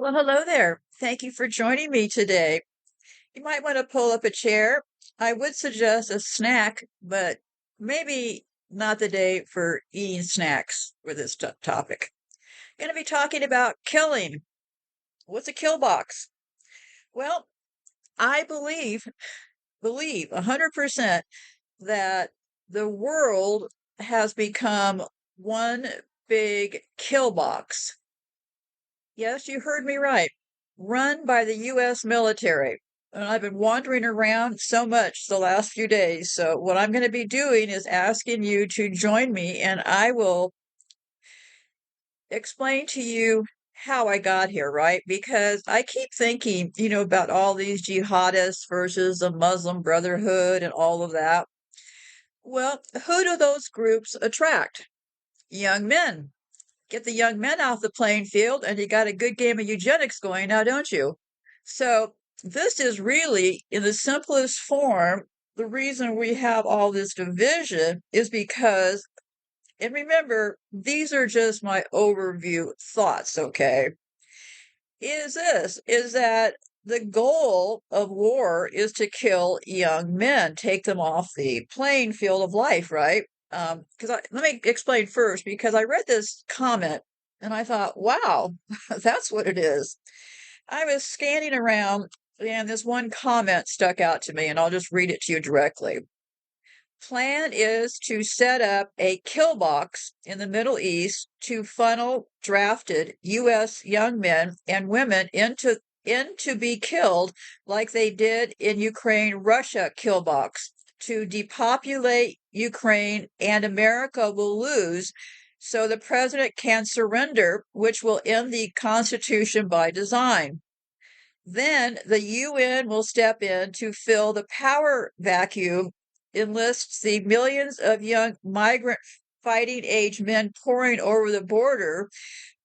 Well, hello there. Thank you for joining me today. You might want to pull up a chair. I would suggest a snack, but maybe not the day for eating snacks for this topic. Going to be talking about killing. What's a kill box? Well, I believe 100% that the world has become one big kill box. Yes, you heard me right. Run by the U.S. military. And I've been wandering around so much the last few days. So, what I'm going to be doing is asking you to join me, and I will explain to you how I got here, right? Because I keep thinking, about all these jihadists versus the Muslim Brotherhood and all of that. Well, who do those groups attract? Young men. Get the young men off the playing field, and you got a good game of eugenics going now, don't you? So, this is really, in the simplest form, the reason we have all this division is because, and remember, these are just my overview thoughts, okay? Is that the goal of war is to kill young men, take them off the playing field of life, right? Let me explain first, because I read this comment and I thought, wow, that's what it is. I was scanning around and this one comment stuck out to me, and I'll just read it to you directly. Plan is to set up a kill box in the Middle East to funnel drafted U.S. young men and women into to be killed like they did in Ukraine Russia kill box to depopulate Ukraine, and America will lose, so the president can surrender, which will end the Constitution by design. Then the UN will step in to fill the power vacuum, enlists the millions of young migrant fighting age men pouring over the border,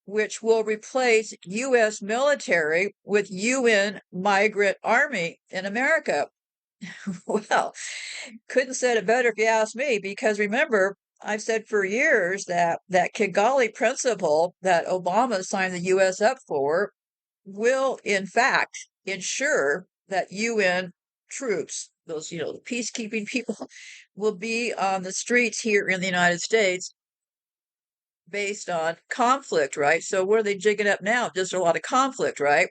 which will replace U.S. military with UN migrant army in America. Well, couldn't said it better if you ask me, because remember, I've said for years that Kigali principle that Obama signed the U.S. up for will, in fact, ensure that UN troops, those, the peacekeeping people, will be on the streets here in the United States based on conflict, right? So, what are they jigging up now? Just a lot of conflict, right?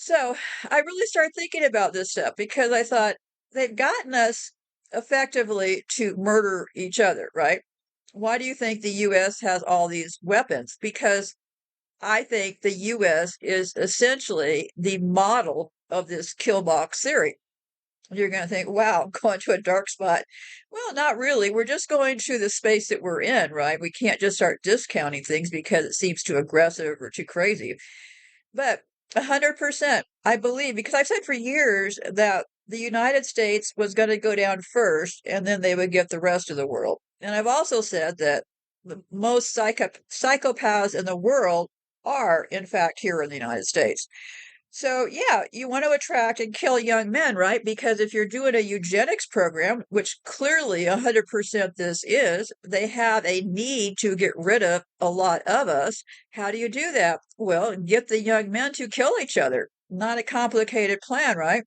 So, I really started thinking about this stuff because I thought they've gotten us effectively to murder each other, right? Why do you think the US has all these weapons? Because I think the US is essentially the model of this kill box theory. You're going to think, wow, I'm going to a dark spot. Well, not really. We're just going to the space that we're in, right? We can't just start discounting things because it seems too aggressive or too crazy. But 100%, I believe, because I've said for years that the United States was going to go down first and then they would get the rest of the world. And I've also said that the most psychopaths in the world are, in fact, here in the United States. So, yeah, you want to attract and kill young men, right? Because if you're doing a eugenics program, which clearly 100% this is, they have a need to get rid of a lot of us. How do you do that? Well, get the young men to kill each other. Not a complicated plan, right?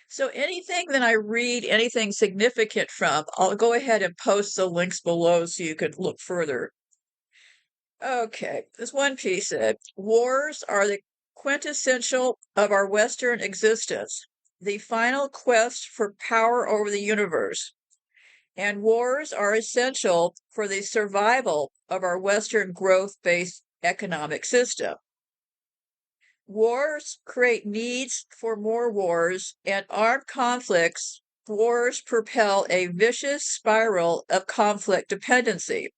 So anything that I read, anything significant from, I'll go ahead and post the links below so you can look further. Okay, this one piece said, wars are the quintessential of our Western existence, the final quest for power over the universe. And wars are essential for the survival of our Western growth-based economic system. Wars create needs for more wars, and armed conflicts, wars propel a vicious spiral of conflict dependency.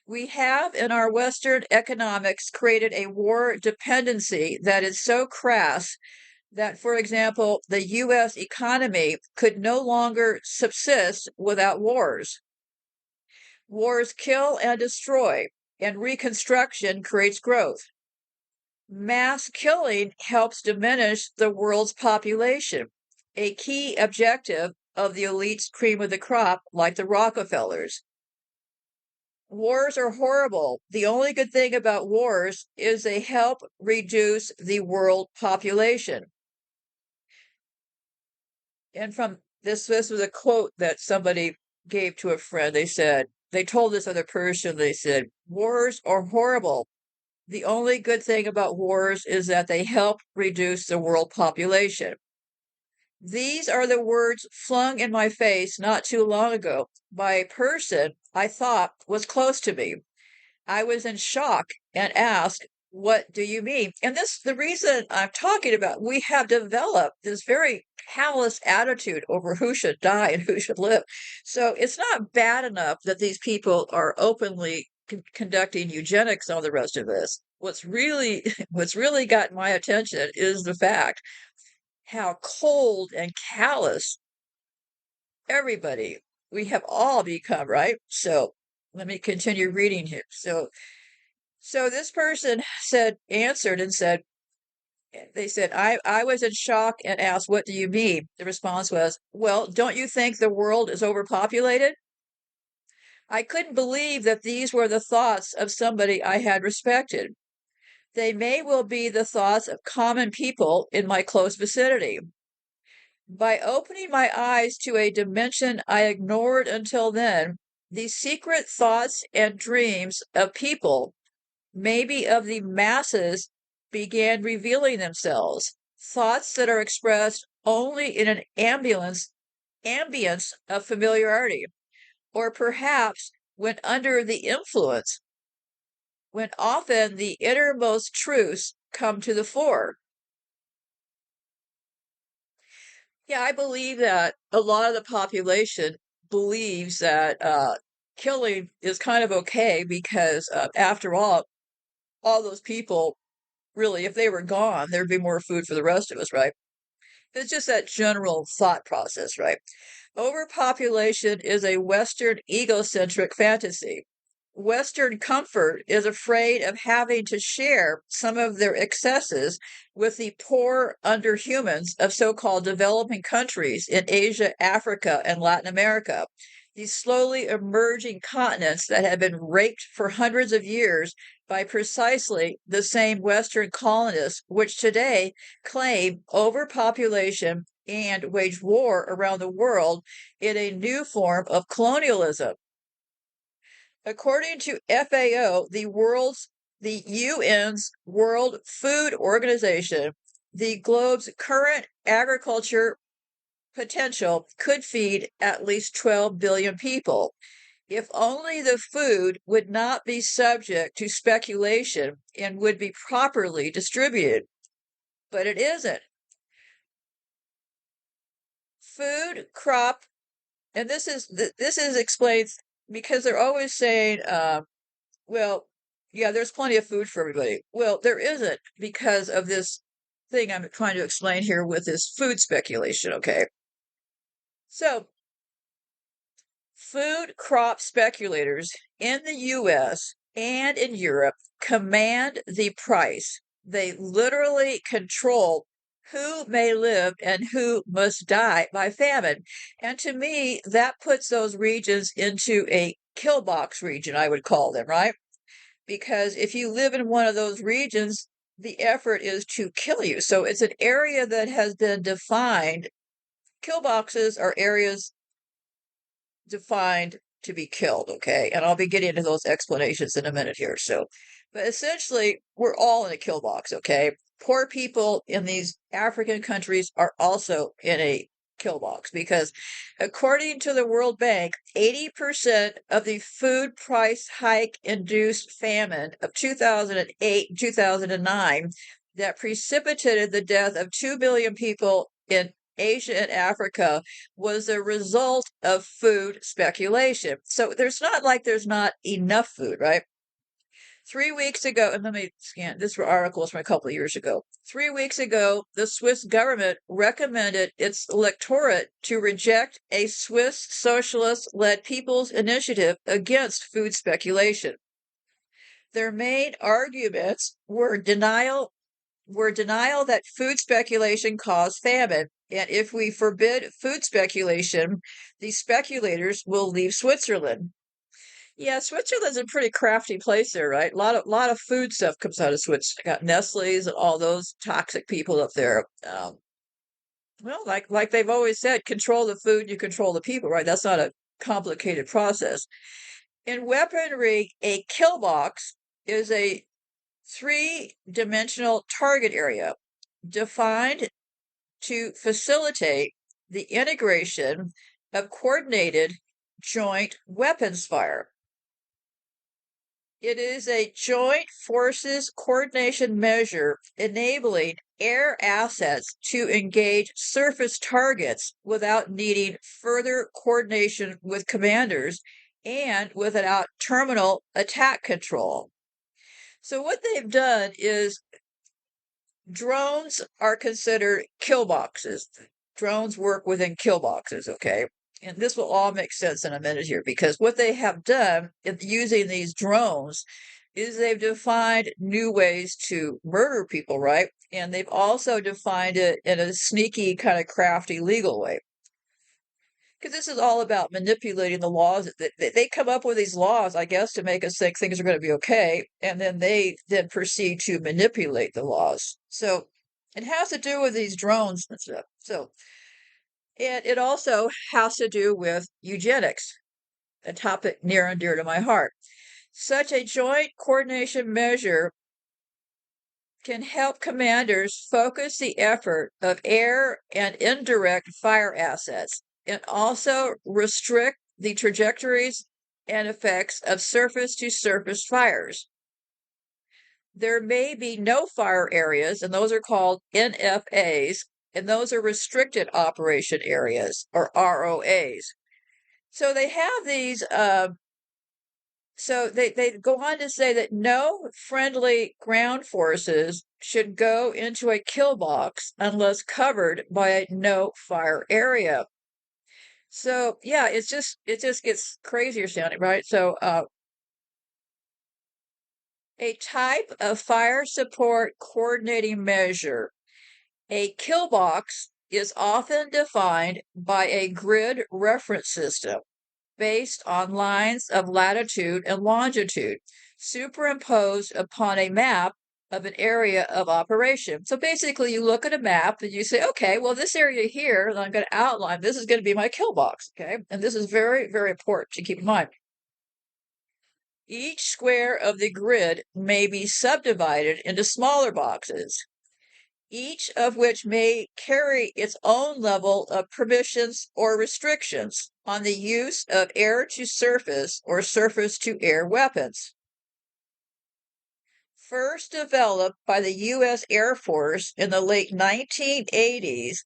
We have in our Western economics created a war dependency that is so crass that, for example, the U.S. economy could no longer subsist without wars. Wars kill and destroy, and reconstruction creates growth. Mass killing helps diminish the world's population, a key objective of the elite's cream of the crop, like the Rockefellers. Wars are horrible. The only good thing about wars is they help reduce the world population. And from this was a quote that somebody gave to a friend. They told this other person, they said, wars are horrible. The only good thing about wars is that they help reduce the world population. These are the words flung in my face not too long ago by a person I thought was close to me. I was in shock and asked, "What do you mean?" And the reason I'm talking about, we have developed this very callous attitude over who should die and who should live. So it's not bad enough that these people are openly conducting eugenics and all the rest of this. What's really got my attention is the fact how cold and callous everybody we have all become, right? So let me continue reading here. So this person answered and said, they said, I was in shock and asked, "What do you mean?" The response was, "Well, don't you think the world is overpopulated?" I couldn't believe that these were the thoughts of somebody I had respected. They may well be the thoughts of common people in my close vicinity. By opening my eyes to a dimension I ignored until then, the secret thoughts and dreams of people, maybe of the masses, began revealing themselves. Thoughts that are expressed only in an ambience of familiarity, or perhaps when under the influence, when often the innermost truths come to the fore. Yeah, I believe that a lot of the population believes that killing is kind of okay because, after all those people, really, if they were gone, there'd be more food for the rest of us, right? It's just that general thought process, right? Overpopulation is a Western egocentric fantasy. Western comfort is afraid of having to share some of their excesses with the poor underhumans of so-called developing countries in Asia, Africa, and Latin America. These slowly emerging continents that have been raped for hundreds of years by precisely the same Western colonists, which today claim overpopulation and wage war around the world in a new form of colonialism. According to FAO, the UN's World Food Organization, the globe's current agriculture potential could feed at least 12 billion people. If only the food would not be subject to speculation and would be properly distributed. But it isn't. Food, crop, and this is explained because they're always saying, well, yeah, there's plenty of food for everybody. Well, there isn't because of this thing I'm trying to explain here with this food speculation, okay? So, food crop speculators in the US and in Europe command the price. They literally control who may live and who must die by famine. And to me, that puts those regions into a kill box region, I would call them, right? Because if you live in one of those regions, the effort is to kill you. So it's an area that has been defined. Kill boxes are areas defined to be killed, okay? And I'll be getting into those explanations in a minute here. So, but essentially, we're all in a kill box, okay? Poor people in these African countries are also in a kill box because, according to the World Bank, 80% of the food price hike induced famine of 2008 2009 that precipitated the death of 2 billion people in Asia and Africa was a result of food speculation. So there's not like there's not enough food, right? 3 weeks ago, and let me scan, this were articles from a couple of years ago. 3 weeks ago, the Swiss government recommended its electorate to reject a Swiss socialist-led people's initiative against food speculation. Their main arguments were denial that food speculation caused famine, and if we forbid food speculation, the speculators will leave Switzerland. Yeah, Switzerland's a pretty crafty place there, right? A lot of food stuff comes out of Switzerland. Got Nestle's and all those toxic people up there. Well, like they've always said, control the food, you control the people, right? That's not a complicated process. In weaponry, a kill box is a three-dimensional target area defined to facilitate the integration of coordinated joint weapons fire. It is a joint forces coordination measure enabling air assets to engage surface targets without needing further coordination with commanders and without terminal attack control. So, what they've done is drones are considered kill boxes. Drones work within kill boxes, okay? And this will all make sense in a minute here because what they have done in using these drones is they've defined new ways to murder people, right? And they've also defined it in a sneaky, kind of crafty legal way. Because this is all about manipulating the laws. They come up with these laws, I guess, to make us think things are going to be okay, and then they then proceed to manipulate the laws. So it has to do with these drones and stuff. So and it also has to do with eugenics, a topic near and dear to my heart. Such a joint coordination measure can help commanders focus the effort of air and indirect fire assets and also restrict the trajectories and effects of surface to surface fires. There may be no fire areas, and those are called NFAs, and those are restricted operation areas or ROAs. So they have these so they go on to say that no friendly ground forces should go into a kill box unless covered by a no fire area. So yeah, it just gets crazier sounding, right? So a type of fire support coordinating measure. A kill box is often defined by a grid reference system based on lines of latitude and longitude superimposed upon a map of an area of operation. So basically, you look at a map and you say, okay, well, this area here that I'm going to outline, this is going to be my kill box. Okay. And this is very, very important to keep in mind. Each square of the grid may be subdivided into smaller boxes, each of which may carry its own level of permissions or restrictions on the use of air to surface or surface to air weapons. First developed by the U.S. Air Force in the late 1980s,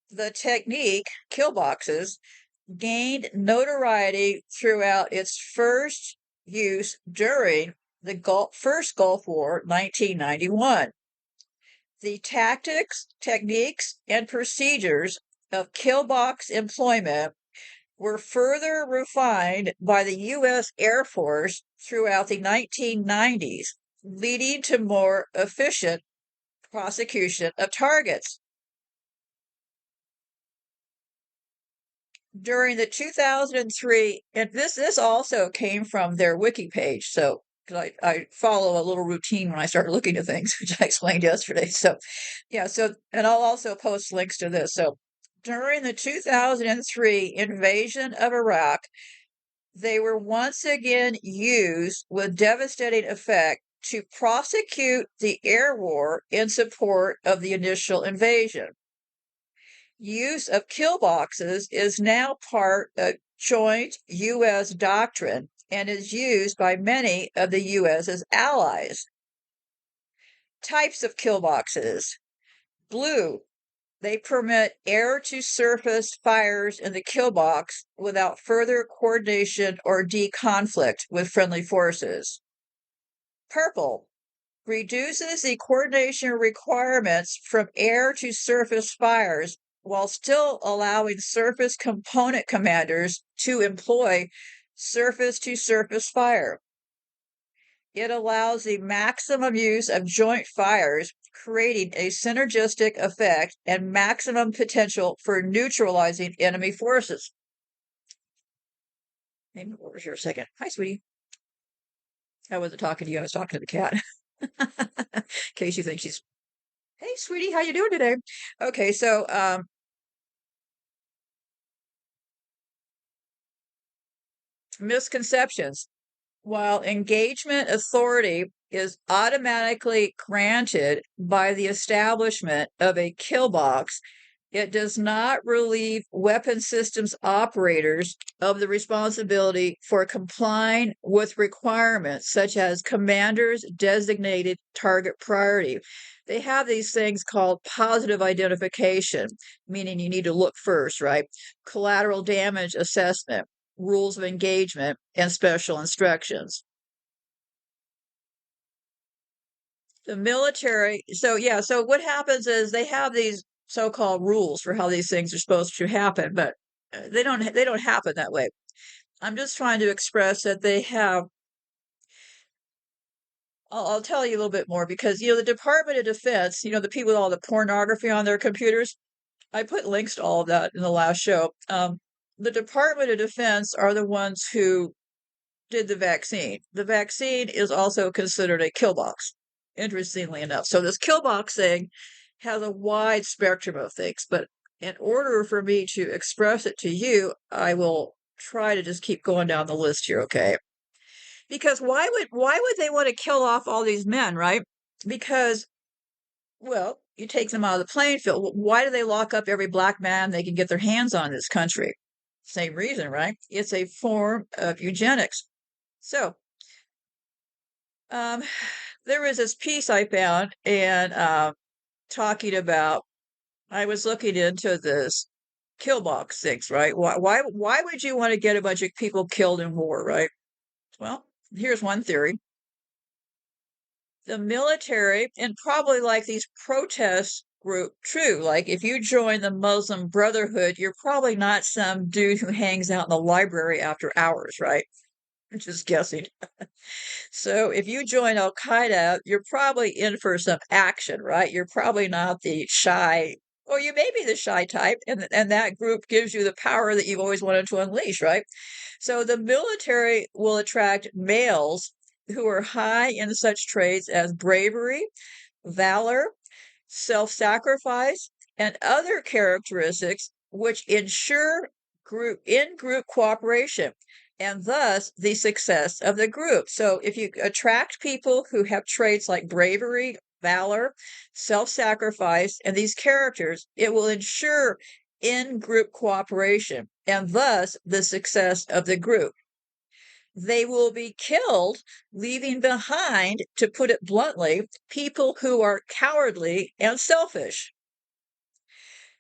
the technique, kill boxes, gained notoriety throughout its first use during the first Gulf War, 1991. The tactics, techniques, and procedures of kill box employment were further refined by the U.S. Air Force throughout the 1990s, leading to more efficient prosecution of targets. During the 2003, and this also came from their wiki page, so because I follow a little routine when I start looking at things, which I explained yesterday. So, yeah, so, and I'll also post links to this. So, during the 2003 invasion of Iraq, they were once again used with devastating effect to prosecute the air war in support of the initial invasion. Use of kill boxes is now part of joint U.S. doctrine and is used by many of the U.S.'s allies. Types of kill boxes. Blue, they permit air to surface fires in the kill box without further coordination or de-conflict with friendly forces. Purple, reduces the coordination requirements from air to surface fires while still allowing surface component commanders to employ surface to surface fire. It allows the maximum use of joint fires, creating a synergistic effect and maximum potential for neutralizing enemy forces. Maybe over here a second. Hi, sweetie. I wasn't talking to you. I was talking to the cat. In case you think she's, hey, sweetie, how you doing today? Okay, so misconceptions. While engagement authority is automatically granted by the establishment of a kill box, it does not relieve weapon systems operators of the responsibility for complying with requirements such as commander's designated target priority. They have these things called positive identification, meaning you need to look first, right? Collateral damage assessment, rules of engagement, and special instructions. The military, so yeah, so what happens is they have these so-called rules for how these things are supposed to happen, but they don't happen that way. I'm just trying to express that they have. I'll tell you a little bit more because the Department of Defense, the people with all the pornography on their computers. I put links to all of that in the last show. The Department of Defense are the ones who did the vaccine. The vaccine is also considered a kill box, interestingly enough. So this kill box thing has a wide spectrum of things, but in order for me to express it to you, I will try to just keep going down the list here, okay? Because why would they want to kill off all these men, right? Because, well, you take them out of the playing field. Why do they lock up every black man they can get their hands on in this country? Same reason, right? It's a form of eugenics. So, um, there was this piece I found and talking about. I was looking into this kill box things, right? Why would you want to get a bunch of people killed in war, right? Well, here's one theory. The military, and probably like these protest group, true. Like if you join the Muslim Brotherhood, you're probably not some dude who hangs out in the library after hours, right? I'm just guessing. So if you join Al Qaeda, you're probably in for some action, right? You're probably not the shy, or you may be the shy type, and that group gives you the power that you've always wanted to unleash, right? So the military will attract males who are high in such traits as bravery, valor, self-sacrifice, and other characteristics which ensure in-group cooperation and thus the success of the group. So if you attract people who have traits like bravery, valor, self-sacrifice, and these characters, it will ensure in-group cooperation and thus the success of the group. They will be killed, leaving behind, to put it bluntly, people who are cowardly and selfish.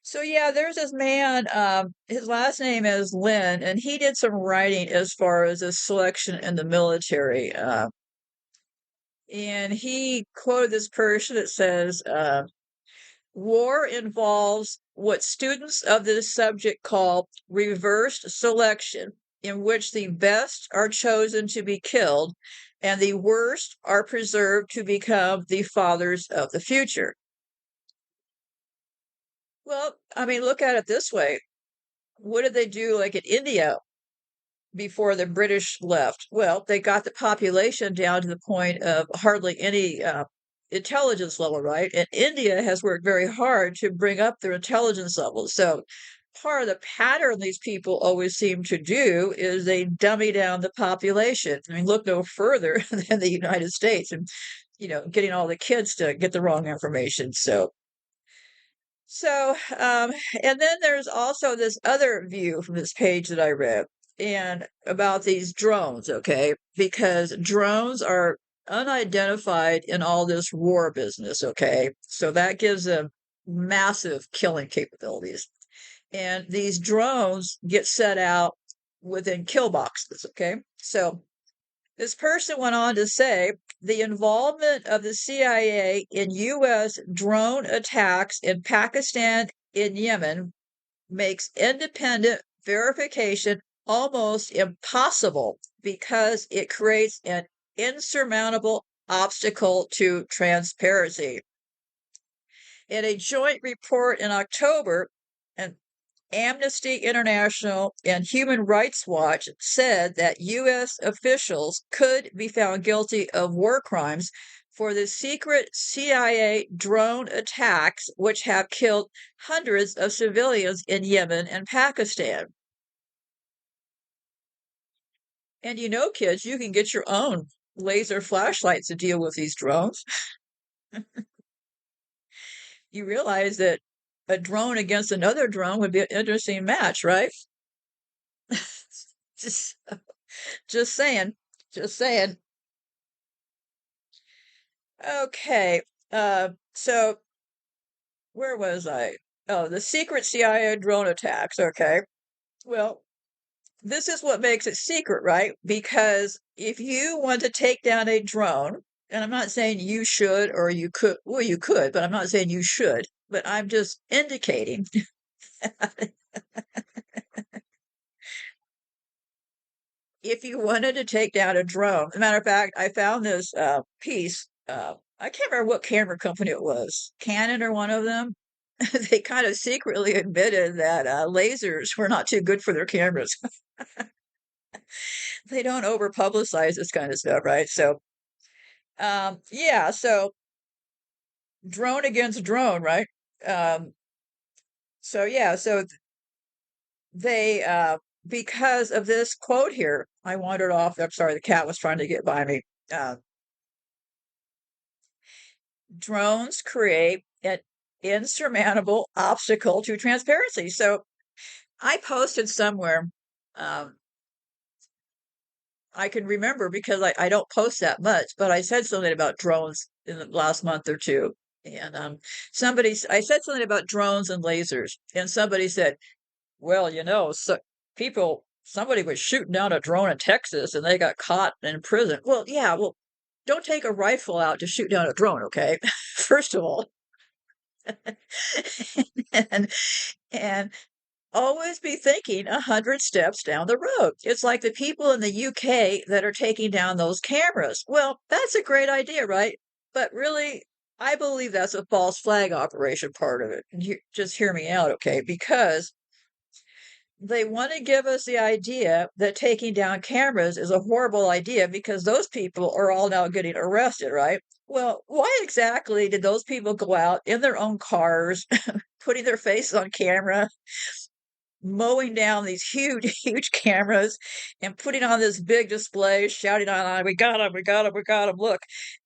So yeah, there's this man, his last name is Lynn, and he did some writing as far as a selection in the military. And he quoted this person that says, war involves what students of this subject call reversed selection, in which the best are chosen to be killed and the worst are preserved to become the fathers of the future. Well, I mean, look at it this way. What did they do like in India before the British left? Well, they got the population down to the point of hardly any intelligence level, right? And India has worked very hard to bring up their intelligence levels. So part of the pattern these people always seem to do is they dummy down the population. I mean, look no further than the United States and, getting all the kids to get the wrong information. And then there's also this other view from this page that I read and about these drones, okay? Because drones are unidentified in all this war business, okay? So that gives them massive killing capabilities. And these drones get set out within kill boxes, okay? So this person went on to say the involvement of the CIA in U.S. drone attacks in Pakistan and Yemen makes independent verification almost impossible because it creates an insurmountable obstacle to transparency. In a joint report in October, and Amnesty International and Human Rights Watch said that U.S. officials could be found guilty of war crimes for the secret CIA drone attacks, which have killed hundreds of civilians in Yemen and Pakistan. And you know, kids, you can get your own laser flashlights to deal with these drones. You realize that a drone against another drone would be an interesting match, right? just, just saying. Just saying. Okay. So where was I? Oh, the secret CIA drone attacks. Okay. Well, this is what makes it secret, right? Because if you want to take down a drone, and I'm not saying you should or you could, well, you could, but I'm not saying you should, but I'm just indicating. If you wanted to take down a drone, as a matter of fact, I found this piece. I can't remember what camera company it was, Canon or one of them. They kind of secretly admitted that lasers were not too good for their cameras. They don't over publicize this kind of stuff, right? So, yeah, so drone against drone, right? Um, so, yeah, so they, because of this quote here, I wandered off. I'm sorry, the cat was trying to get by me. Drones create an insurmountable obstacle to transparency. So I posted somewhere, um, I can remember because I don't post that much, but I said something about drones in the last month or two. And I said something about drones and lasers, and somebody said, well, so somebody was shooting down a drone in Texas and they got caught in prison. Well, yeah, well, don't take a rifle out to shoot down a drone, okay? First of all. and and always be thinking 100 steps down the road. It's like the people in the UK that are taking down those cameras. Well, that's a great idea, right? But really, I believe that's a false flag operation part of it. And just hear me out, okay? Because they want to give us the idea that taking down cameras is a horrible idea because those people are all now getting arrested, right? Well, why exactly did those people go out in their own cars, putting their faces on camera, mowing down these huge, huge cameras and putting on this big display, shouting on, we got him, we got him, we got him, look.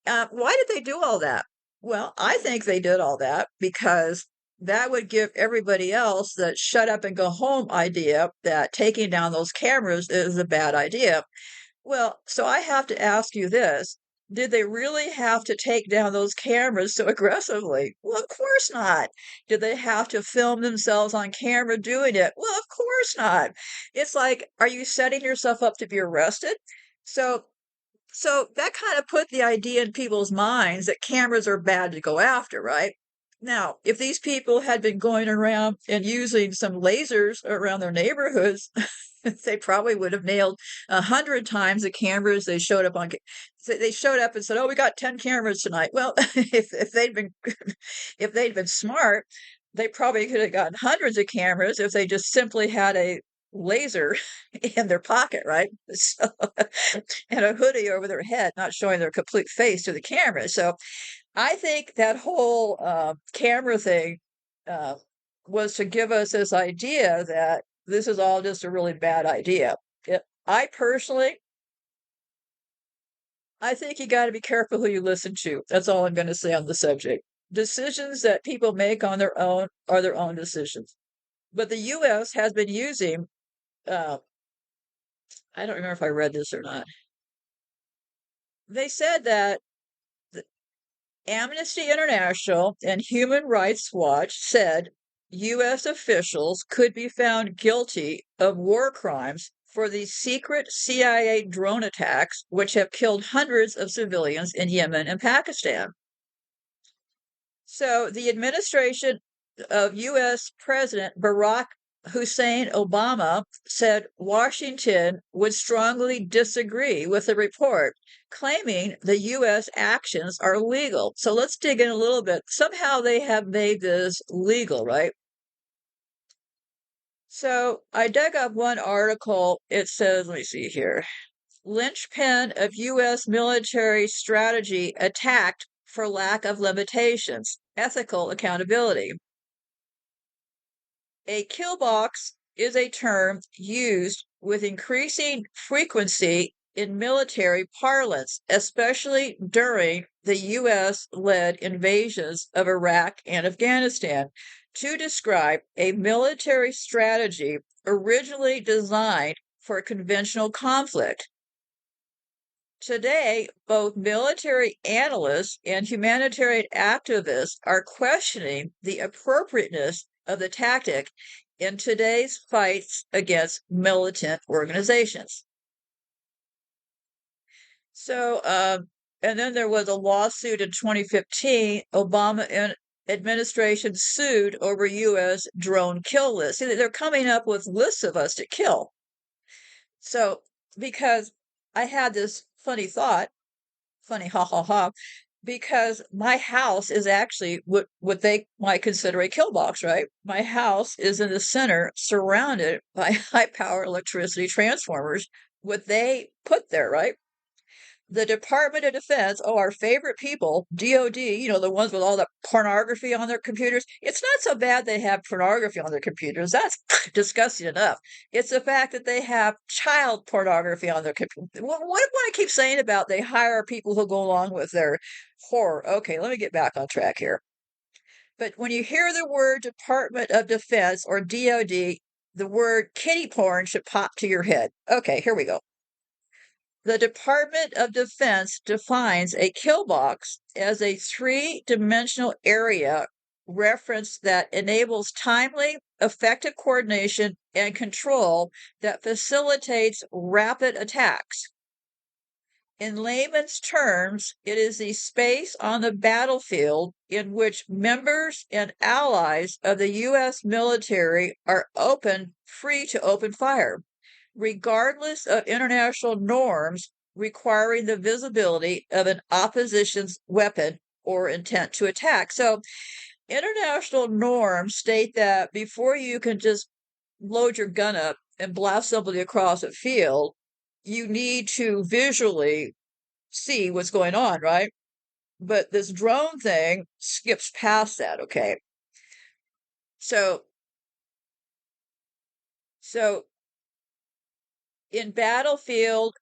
Why did they do all that? Well, I think they did all that because that would give everybody else that shut up and go home idea that taking down those cameras is a bad idea. Well, so I have to ask you this. Did they really have to take down those cameras so aggressively? Well, of course not. Did they have to film themselves on camera doing it? Well, of course not. It's like, are you setting yourself up to be arrested? So so that kind of put the idea in people's minds that cameras are bad to go after, right? Now, if these people had been going around and using some lasers around their neighborhoods, they probably would have nailed 100 times the cameras they showed up on. They showed up and said, "Oh, we got 10 cameras tonight." Well, if they'd been if they'd been smart, they probably could have gotten hundreds of cameras if they just simply had a laser in their pocket, right? So, and a hoodie over their head, not showing their complete face to the camera. So I think that whole camera thing uh, was to give us this idea that this is all just a really bad idea. I personally, I think you got to be careful who you listen to. That's all I'm going to say on the subject. Decisions that people make on their own are their own decisions. But the U.S. has been using, uh, I don't remember if I read this or not. They said that Amnesty International and Human Rights Watch said U.S. officials could be found guilty of war crimes for the secret CIA drone attacks, which have killed hundreds of civilians in Yemen and Pakistan. So the administration of U.S. President Barack Hussein Obama said Washington would strongly disagree with the report, claiming the U.S. actions are legal. So let's dig in a little bit. Somehow they have made this legal, right? So I dug up one article. It says, let me see here. Linchpin of U.S. military strategy attacked for lack of limitations. Ethical accountability. A kill box is a term used with increasing frequency in military parlance, especially during the U.S.-led invasions of Iraq and Afghanistan, to describe a military strategy originally designed for conventional conflict. Today, both military analysts and humanitarian activists are questioning the appropriateness of the tactic in today's fights against militant organizations. So, and then there was a lawsuit in 2015. Obama administration sued over U.S. drone kill lists. See, they're coming up with lists of us to kill. So, because I had this funny thought, funny ha ha ha, because my house is actually what they might consider a kill box, right? My house is in the center, surrounded by high power electricity transformers, what they put there, right? The Department of Defense, oh, our favorite people, DOD, the ones with all the pornography on their computers. It's not so bad they have pornography on their computers. That's disgusting enough. It's the fact that they have child pornography on their computer. What I keep saying about they hire people who go along with their horror. Okay, let me get back on track here. But when you hear the word Department of Defense or DOD, the word kiddie porn should pop to your head. Okay, here we go. The Department of Defense defines a kill box as a three-dimensional area reference that enables timely, effective coordination and control that facilitates rapid attacks. In layman's terms, it is the space on the battlefield in which members and allies of the U.S. military are free to open fire, regardless of international norms requiring the visibility of an opposition's weapon or intent to attack. So, international norms state that before you can just load your gun up and blast somebody across a field, you need to visually see what's going on, right? But this drone thing skips past that, okay? So in battlefield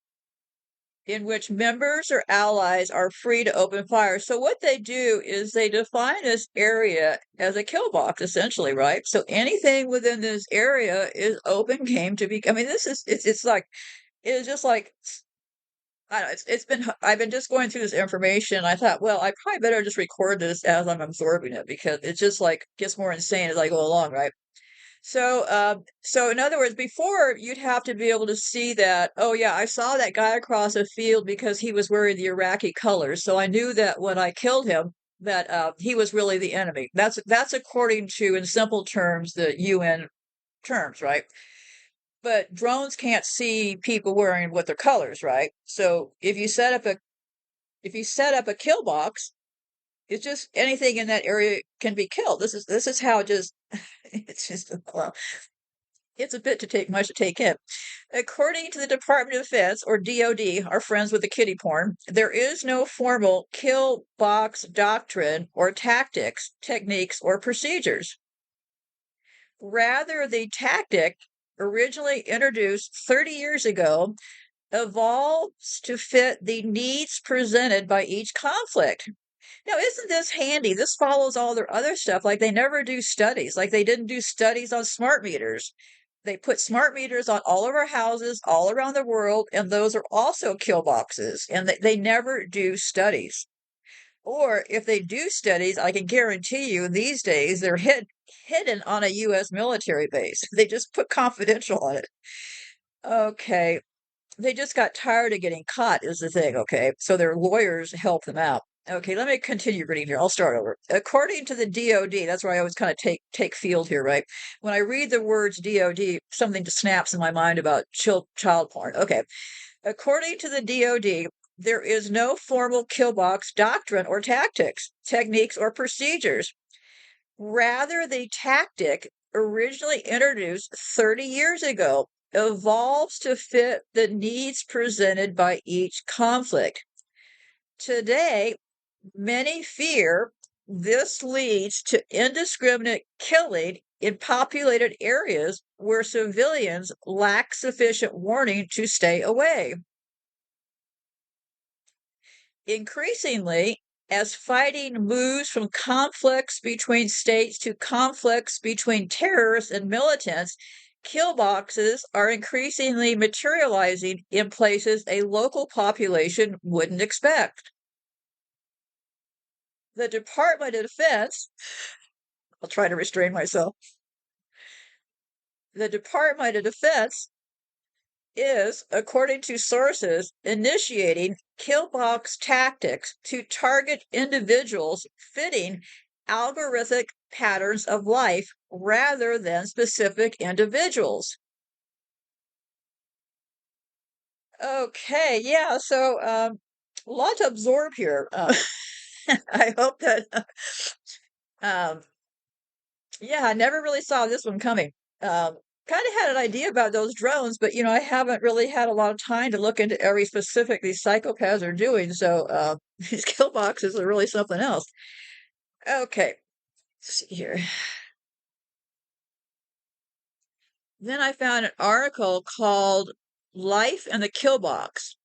in which members or allies are free to open fire. So what they do is they define this area as a kill box, essentially, right? So anything within this area is open game to be. I mean, it's just like I don't know. I've been just going through this information. I thought, well, I probably better just record this as I'm absorbing it because it just like gets more insane as I go along, right? So in other words, before you'd have to be able to see that, oh yeah, I saw that guy across a field because he was wearing the Iraqi colors. So I knew that when I killed him, that he was really the enemy. That's according to, in simple terms, the UN terms, right? But drones can't see people wearing what their colors, right? So if you set up a kill box, it's just anything in that area can be killed. This is how just it's just well, it's a bit to take much to take in. According to the Department of Defense, or DOD, our friends with the kiddie porn, there is no formal kill box doctrine or tactics, techniques, or procedures. Rather, the tactic, originally introduced 30 years ago, evolves to fit the needs presented by each conflict. Now, isn't this handy? This follows all their other stuff. Like they never do studies. Like they didn't do studies on smart meters. They put smart meters on all of our houses all around the world, and those are also kill boxes. And they never do studies. Or if they do studies, I can guarantee you these days they're hidden on a U.S. military base. They just put confidential on it. Okay. They just got tired of getting caught, is the thing. Okay. So their lawyers help them out. Okay, let me continue reading here. I'll start over. According to the DOD, that's where I always kind of take field here, right? When I read the words DOD, something just snaps in my mind about child porn. Okay. According to the DOD, there is no formal kill box doctrine or tactics, techniques, or procedures. Rather, the tactic, originally introduced 30 years ago, evolves to fit the needs presented by each conflict. Today, many fear this leads to indiscriminate killing in populated areas where civilians lack sufficient warning to stay away. Increasingly, as fighting moves from conflicts between states to conflicts between terrorists and militants, kill boxes are increasingly materializing in places a local population wouldn't expect. The Department of Defense, I'll try to restrain myself. The Department of Defense is, according to sources, initiating kill box tactics to target individuals fitting algorithmic patterns of life rather than specific individuals. Okay, yeah, so a lot to absorb here. I hope that, yeah, I never really saw this one coming. Kind of had an idea about those drones, but I haven't really had a lot of time to look into every specific these psychopaths are doing. So these kill boxes are really something else. Okay, let's see here. Then I found an article called "Life in the Kill Box: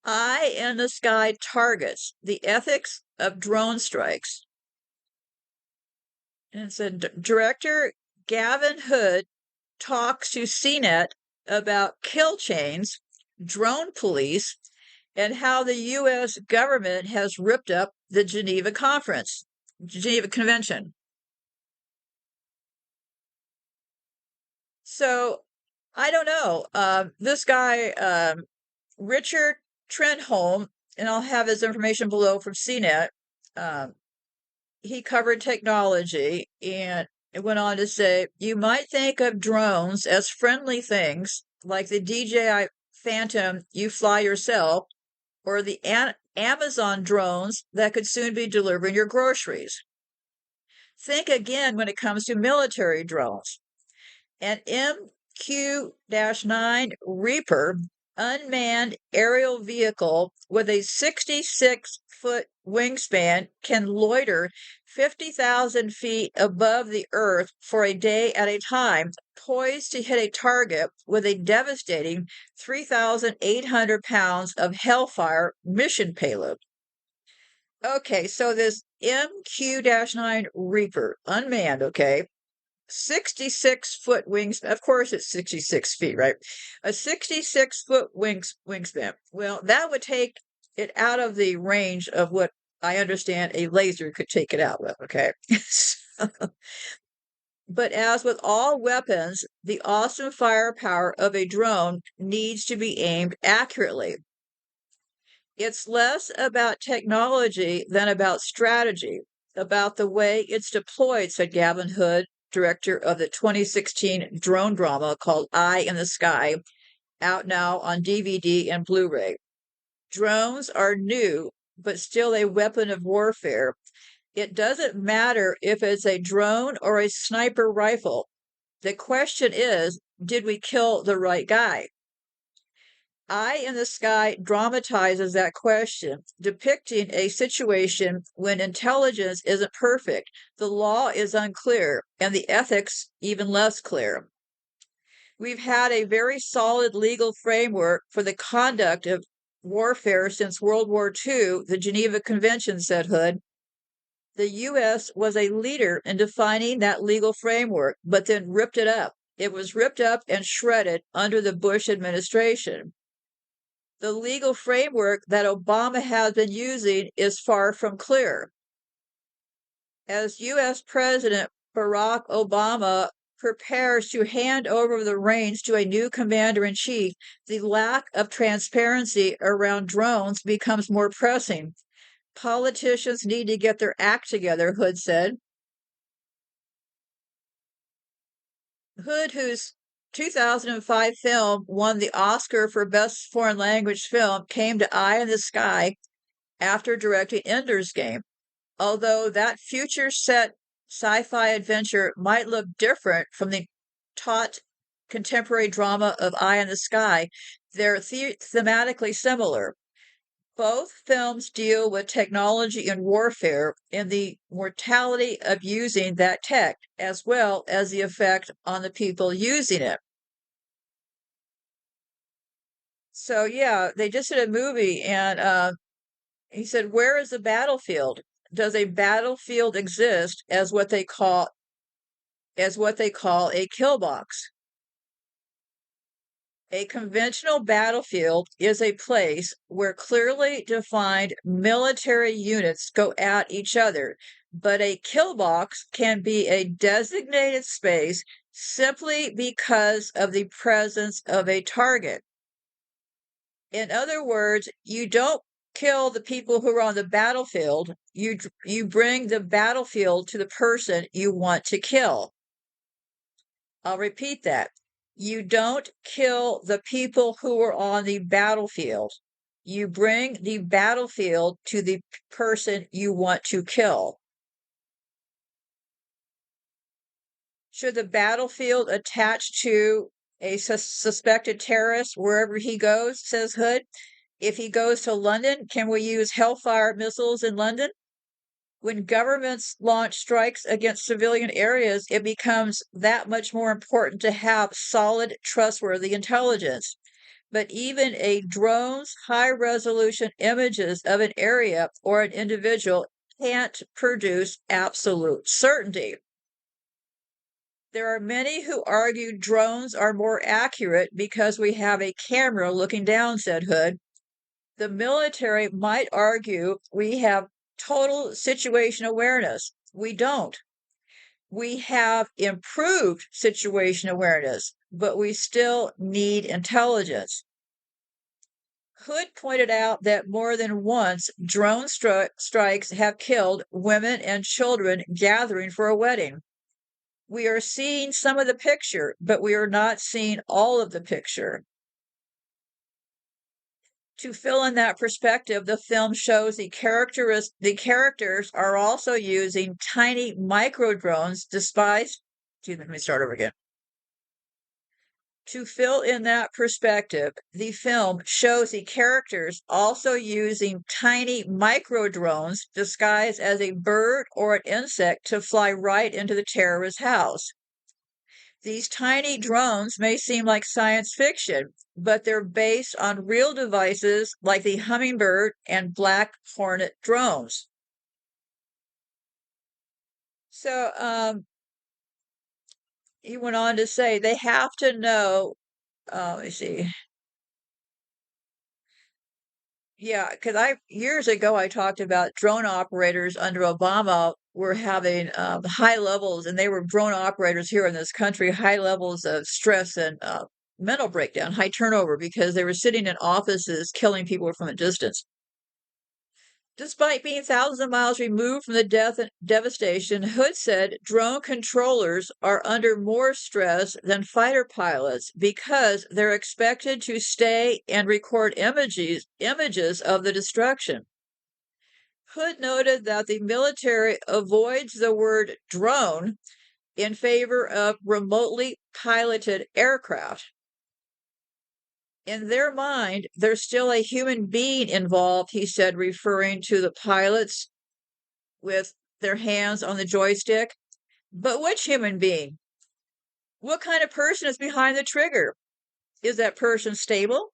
Eye in the Sky Targets: The Ethics of Drone Strikes." And it said Director Gavin Hood talks to CNET about kill chains, drone police, and how the U.S. government has ripped up the Geneva Convention. So I don't know. This guy, Richard Trenholm, and I'll have his information below from CNET. He covered technology, and it went on to say, you might think of drones as friendly things like the DJI Phantom you fly yourself, or the Amazon drones that could soon be delivering your groceries. Think again when it comes to military drones. An MQ-9 Reaper unmanned aerial vehicle with a 66-foot wingspan can loiter 50,000 feet above the earth for a day at a time, poised to hit a target with a devastating 3,800 pounds of Hellfire mission payload. Okay, so this MQ-9 Reaper, unmanned, okay, 66-foot wingspan. Of course, it's 66 feet, right? A 66-foot wingspan. Well, that would take it out of the range of what I understand a laser could take it out with, okay? But as with all weapons, the awesome firepower of a drone needs to be aimed accurately. It's less about technology than about strategy, about the way it's deployed, said Gavin Hood, director of the 2016 drone drama called Eye in the Sky, out now on DVD and Blu-ray. Drones are new, but still a weapon of warfare. It doesn't matter if it's a drone or a sniper rifle. The question is, did we kill the right guy? Eye in the Sky dramatizes that question, depicting a situation when intelligence isn't perfect, the law is unclear, and the ethics even less clear. We've had a very solid legal framework for the conduct of warfare since World War II, the Geneva Convention, said Hood. The U.S. was a leader in defining that legal framework, but then ripped it up. It was ripped up and shredded under the Bush administration. The legal framework that Obama has been using is far from clear. As U.S. President Barack Obama prepares to hand over the reins to a new commander-in-chief, the lack of transparency around drones becomes more pressing. Politicians need to get their act together, Hood said. Hood, whose 2005 film won the Oscar for Best Foreign Language Film, came to Eye in the Sky after directing Ender's Game. Although that future set sci-fi adventure might look different from the taut contemporary drama of Eye in the Sky, they're thematically similar. Both films deal with technology and warfare and the mortality of using that tech, as well as the effect on the people using it. So, yeah, they just did a movie, and he said, "Where is the battlefield? Does a battlefield exist as what they call a kill box? A conventional battlefield is a place where clearly defined military units go at each other, but a kill box can be a designated space simply because of the presence of a target. In other words, you don't kill the people who are on the battlefield, you bring the battlefield to the person you want to kill." I'll repeat that. You don't kill the people who are on the battlefield. You bring the battlefield to the person you want to kill. Should the battlefield attach to a suspected terrorist wherever he goes, says Hood? If he goes to London, can we use Hellfire missiles in London? When governments launch strikes against civilian areas, it becomes that much more important to have solid, trustworthy intelligence. But even a drone's high-resolution images of an area or an individual can't produce absolute certainty. There are many who argue drones are more accurate because we have a camera looking down, said Hood. The military might argue we have total situation awareness. We don't. We have improved situation awareness, but we still need intelligence. Hood pointed out that more than once drone strikes have killed women and children gathering for a wedding. We are seeing some of the picture, but we are not seeing all of the picture. To fill in that perspective, the film shows the characters are also using tiny micro drones let me start over again. To fill in that perspective, the film shows the characters also using tiny micro drones disguised as a bird or an insect to fly right into the terrorist's house. These tiny drones may seem like science fiction, but they're based on real devices like the Hummingbird and Black Hornet drones. So he went on to say they have to know. Let me see. Yeah, because years ago I talked about drone operators under Obama were having high levels, and they were drone operators here in this country, high levels of stress and mental breakdown, high turnover, because they were sitting in offices killing people from a distance. Despite being thousands of miles removed from the death and devastation, Hood said drone controllers are under more stress than fighter pilots because they're expected to stay and record images of the destruction. Hood noted that the military avoids the word drone in favor of remotely piloted aircraft. In their mind, there's still a human being involved, he said, referring to the pilots with their hands on the joystick. But which human being? What kind of person is behind the trigger? Is that person stable?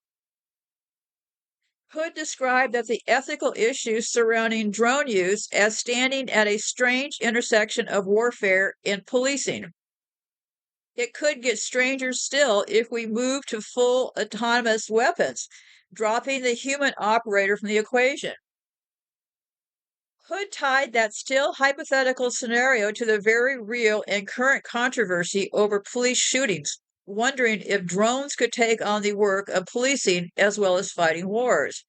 Hood described that the ethical issues surrounding drone use as standing at a strange intersection of warfare and policing. It could get stranger still if we move to full autonomous weapons, dropping the human operator from the equation. Hood tied that still hypothetical scenario to the very real and current controversy over police shootings, wondering if drones could take on the work of policing as well as fighting wars.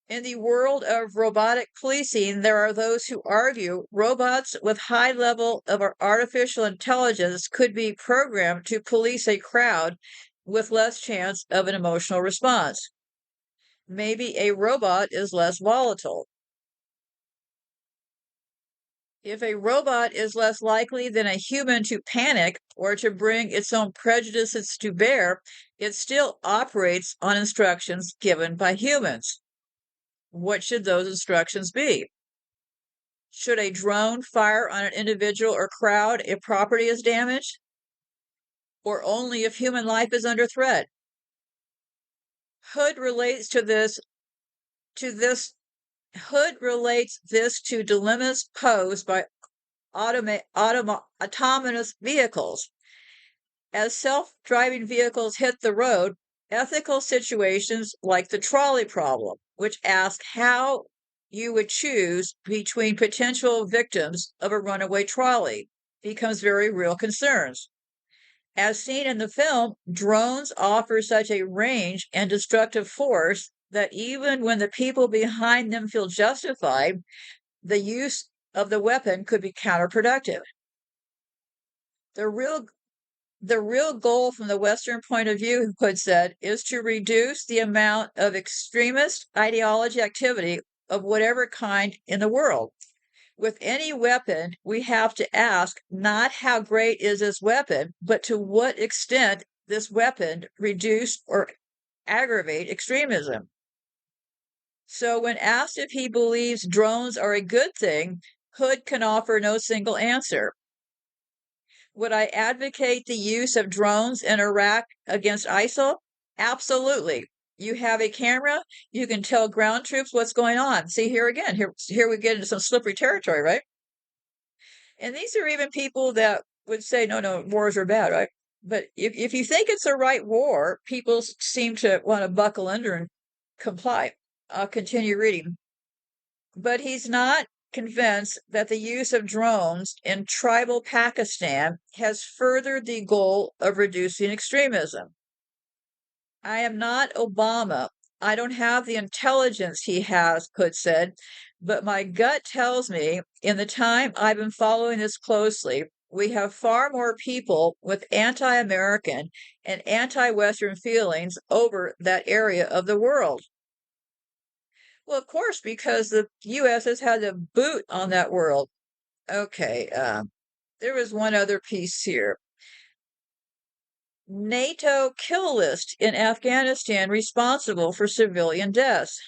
In the world of robotic policing, there are those who argue robots with high level of artificial intelligence could be programmed to police a crowd with less chance of an emotional response. Maybe a robot is less volatile. If a robot is less likely than a human to panic or to bring its own prejudices to bear, it still operates on instructions given by humans. What should those instructions be? Should a drone fire on an individual or crowd if property is damaged? Or only if human life is under threat? Hood relates this to dilemmas posed by autonomous vehicles. As self-driving vehicles hit the road, ethical situations like the trolley problem, which ask how you would choose between potential victims of a runaway trolley, becomes very real concerns. As seen in the film, drones offer such a range and destructive force that even when the people behind them feel justified, the use of the weapon could be counterproductive. The real goal from the Western point of view, Hood said, is to reduce the amount of extremist ideology activity of whatever kind in the world. With any weapon, we have to ask not how great is this weapon, but to what extent this weapon reduce or aggravate extremism. So when asked if he believes drones are a good thing, Hood can offer no single answer. Would I advocate the use of drones in Iraq against ISIL? Absolutely. You have a camera, you can tell ground troops what's going on. See, here again, here we get into some slippery territory, right? And these are even people that would say, no, wars are bad, right? But if you think it's the right war, people seem to want to buckle under and comply. I'll continue reading. But he's not convinced that the use of drones in tribal Pakistan has furthered the goal of reducing extremism. I am not Obama. I don't have the intelligence he has, Hood said, but my gut tells me in the time I've been following this closely, we have far more people with anti-American and anti-Western feelings over that area of the world. Well, of course, because the U.S. has had a boot on that world. Okay, there was one other piece here. NATO kill list in Afghanistan responsible for civilian deaths.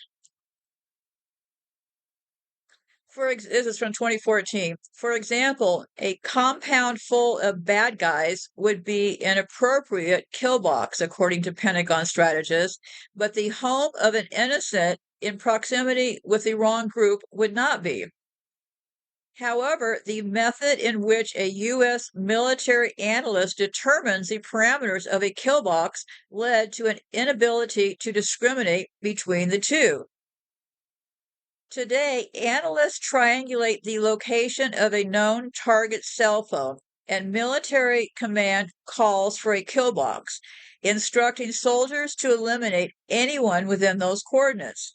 This is from 2014. For example, a compound full of bad guys would be an appropriate kill box, according to Pentagon strategists, but the home of an innocent in proximity with the wrong group would not be. However, the method in which a U.S. military analyst determines the parameters of a kill box led to an inability to discriminate between the two. Today, analysts triangulate the location of a known target's cell phone, and military command calls for a kill box, instructing soldiers to eliminate anyone within those coordinates.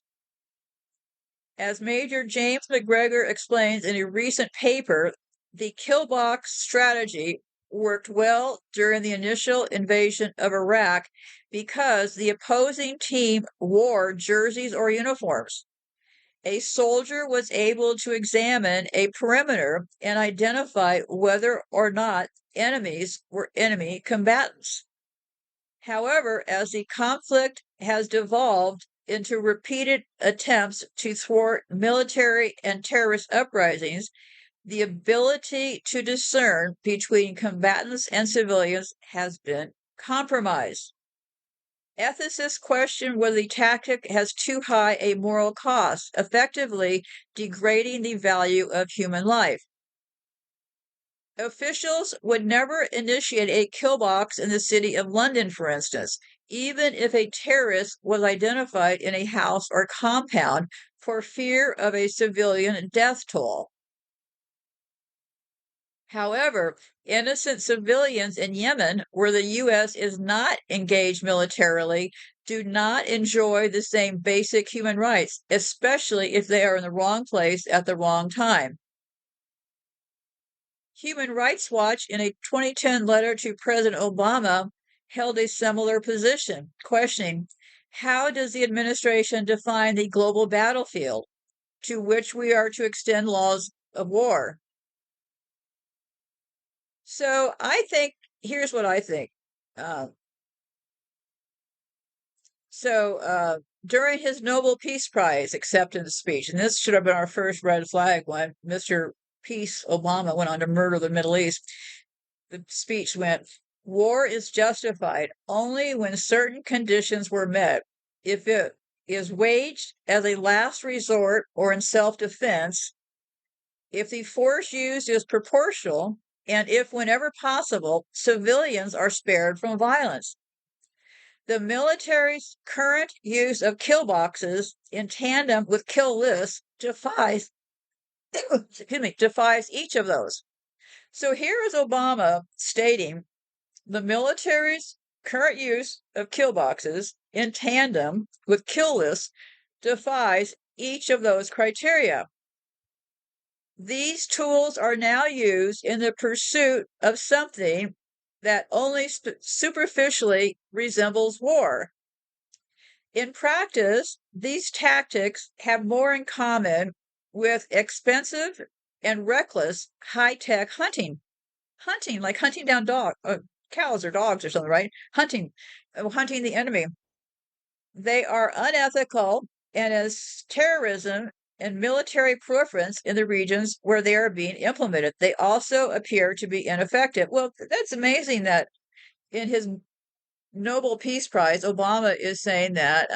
As Major James McGregor explains in a recent paper, the kill box strategy worked well during the initial invasion of Iraq because the opposing team wore jerseys or uniforms. A soldier was able to examine a perimeter and identify whether or not enemies were enemy combatants. However, as the conflict has devolved into repeated attempts to thwart military and terrorist uprisings, the ability to discern between combatants and civilians has been compromised. Ethicists question whether the tactic has too high a moral cost, effectively degrading the value of human life. Officials would never initiate a kill box in the city of London, for instance, even if a terrorist was identified in a house or compound for fear of a civilian death toll. However, innocent civilians in Yemen, where the U.S. is not engaged militarily, do not enjoy the same basic human rights, especially if they are in the wrong place at the wrong time. Human Rights Watch, in a 2010 letter to President Obama, held a similar position, questioning how does the administration define the global battlefield to which we are to extend laws of war? So here's what I think. Uh, during his Nobel Peace Prize acceptance speech, and this should have been our first red flag when Mr. Peace Obama went on to murder the Middle East, the speech went, "War is justified only when certain conditions were met. If it is waged as a last resort or in self-defense, if the force used is proportional, and if, whenever possible, civilians are spared from violence. The military's current use of kill boxes in tandem with kill lists defies defies each of those." So here is Obama stating the military's current use of kill boxes in tandem with kill lists defies each of those criteria. These tools are now used in the pursuit of something that only superficially resembles war. In practice, these tactics have more in common with expensive and reckless high-tech hunting. Hunting, like hunting down cows or dogs or something, right? Hunting the enemy. They are unethical and as terrorism and military preference in the regions where they are being implemented. They also appear to be ineffective. Well, that's amazing that in his Nobel Peace Prize, Obama is saying that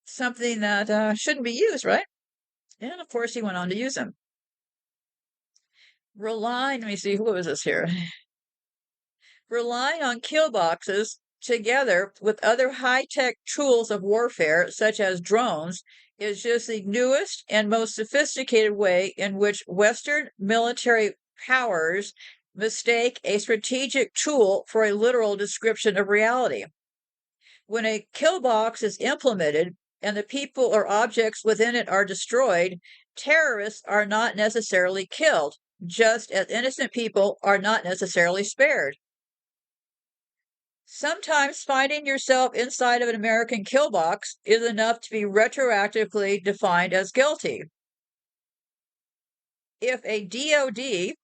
something that shouldn't be used, right? And of course, he went on to use them. Let me see, who was this here? Relying on kill boxes together with other high-tech tools of warfare, such as drones, is just the newest and most sophisticated way in which Western military powers mistake a strategic tool for a literal description of reality. When a kill box is implemented and the people or objects within it are destroyed, terrorists are not necessarily killed, just as innocent people are not necessarily spared. Sometimes finding yourself inside of an American kill box is enough to be retroactively defined as guilty. If a DOD,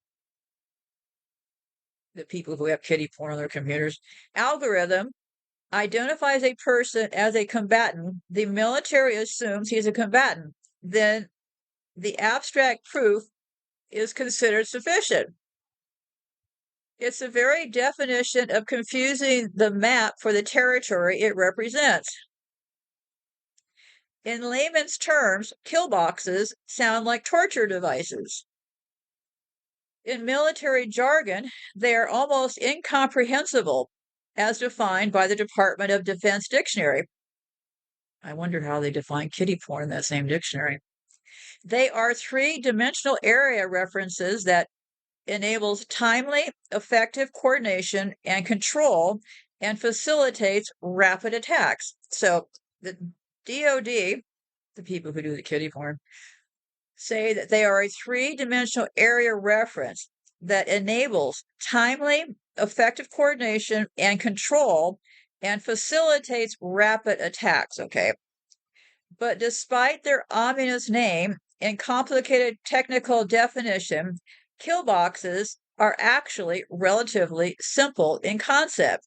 the people who have kiddie porn on their computers, algorithm identifies a person as a combatant, the military assumes he's a combatant. Then the abstract proof is considered sufficient. It's the very definition of confusing the map for the territory it represents. In layman's terms, kill boxes sound like torture devices. In military jargon, they are almost incomprehensible, as defined by the Department of Defense Dictionary. I wonder how they define kiddie porn in that same dictionary. They are three-dimensional area references that enables timely, effective coordination and control and facilitates rapid attacks. So the DOD, the people who do the kiddie porn, say that they are a three-dimensional area reference that enables timely, effective coordination and control and facilitates rapid attacks, okay? But despite their ominous name and complicated technical definition, kill boxes are actually relatively simple in concept.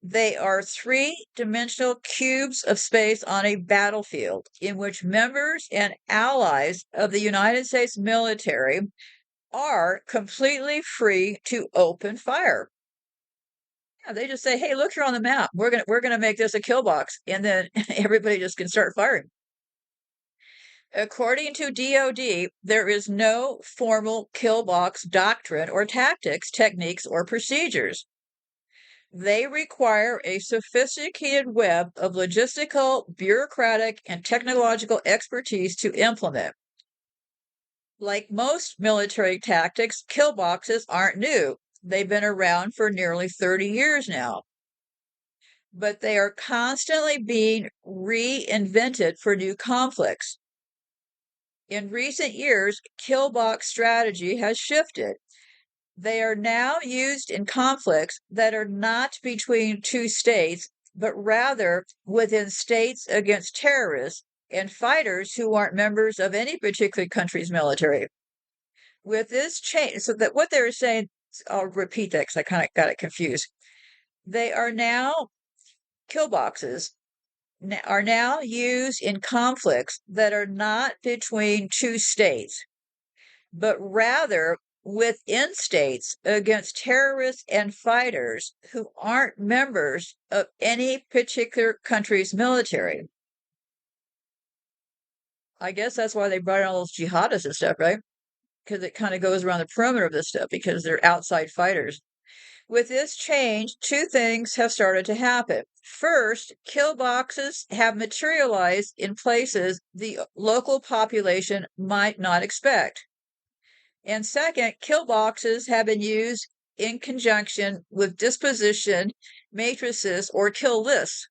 They are three-dimensional cubes of space on a battlefield in which members and allies of the United States military are completely free to open fire. Yeah, they just say, "Hey, look here on the map. We're gonna make this a kill box," and then everybody just can start firing. According to DOD, there is no formal kill box doctrine or tactics, techniques, or procedures. They require a sophisticated web of logistical, bureaucratic, and technological expertise to implement. Like most military tactics, kill boxes aren't new. They've been around for nearly 30 years now. But they are constantly being reinvented for new conflicts. In recent years, kill box strategy has shifted. They are now used in conflicts that are not between two states, but rather within states against terrorists and fighters who aren't members of any particular country's military. With this change, so that what they were saying, I'll repeat that because I kind of got it confused. They are now, kill boxes are now used in conflicts that are not between two states, but rather within states against terrorists and fighters who aren't members of any particular country's military. I guess that's why they brought in all those jihadists and stuff, right? Because it kind of goes around the perimeter of this stuff because they're outside fighters. With this change, two things have started to happen. First, kill boxes have materialized in places the local population might not expect. And second, kill boxes have been used in conjunction with disposition matrices or kill lists.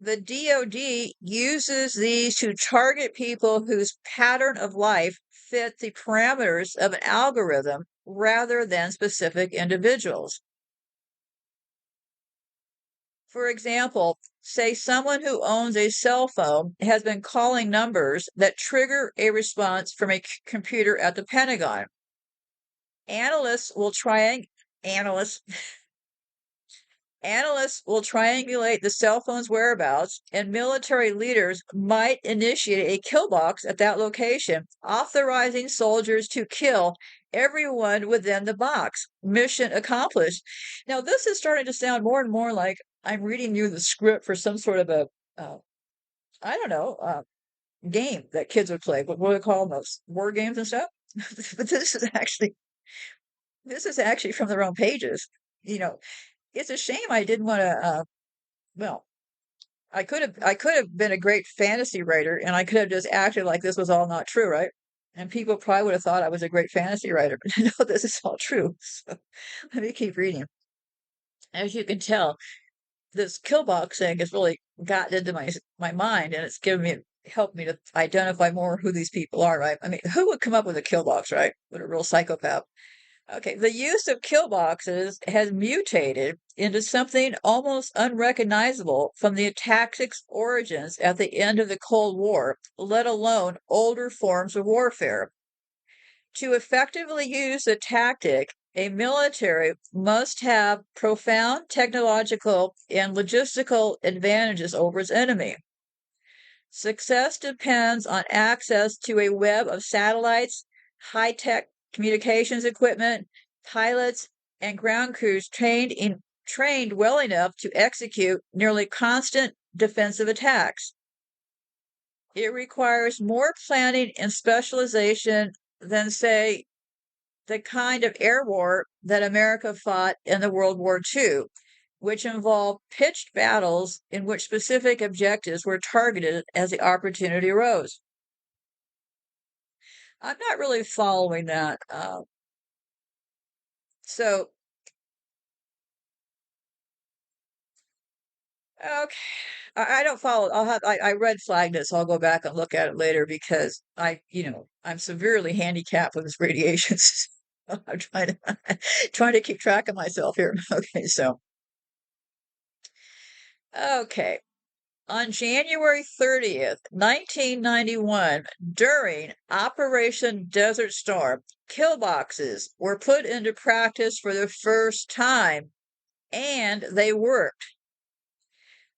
The DOD uses these to target people whose pattern of life fit the parameters of an algorithm rather than specific individuals. For example, say someone who owns a cell phone has been calling numbers that trigger a response from a computer at the Pentagon. Analysts will triangulate the cell phone's whereabouts, and military leaders might initiate a kill box at that location, authorizing soldiers to kill everyone within the box. Mission accomplished. Now, this is starting to sound more and more like I'm reading you the script for some sort of a, I don't know, game that kids would play. What do they call those? War games and stuff? But this is actually from their own pages. You know, it's a shame I didn't want to. Well, I could have been a great fantasy writer, and I could have just acted like this was all not true, right? And people probably would have thought I was a great fantasy writer, but no, this is all true. So let me keep reading. As you can tell, this kill box thing has really gotten into my mind, and it's given me helped me to identify more who these people are, right? I mean, who would come up with a kill box, right? With a real psychopath. Okay, the use of kill boxes has mutated into something almost unrecognizable from the tactics origins at the end of the Cold War, let alone older forms of warfare. To effectively use the tactic, a military must have profound technological and logistical advantages over its enemy. Success depends on access to a web of satellites, high-tech communications equipment, pilots, and ground crews trained well enough to execute nearly constant defensive attacks. It requires more planning and specialization than, say, the kind of air war that America fought in the World War II, which involved pitched battles in which specific objectives were targeted as the opportunity arose. I'm not really following that. So, okay, I don't follow. I red flagged it, so I'll go back and look at it later because I'm severely handicapped with this radiation. I'm trying to keep track of myself here. Okay, so, okay. On January 30th, 1991, during Operation Desert Storm, kill boxes were put into practice for the first time, and they worked.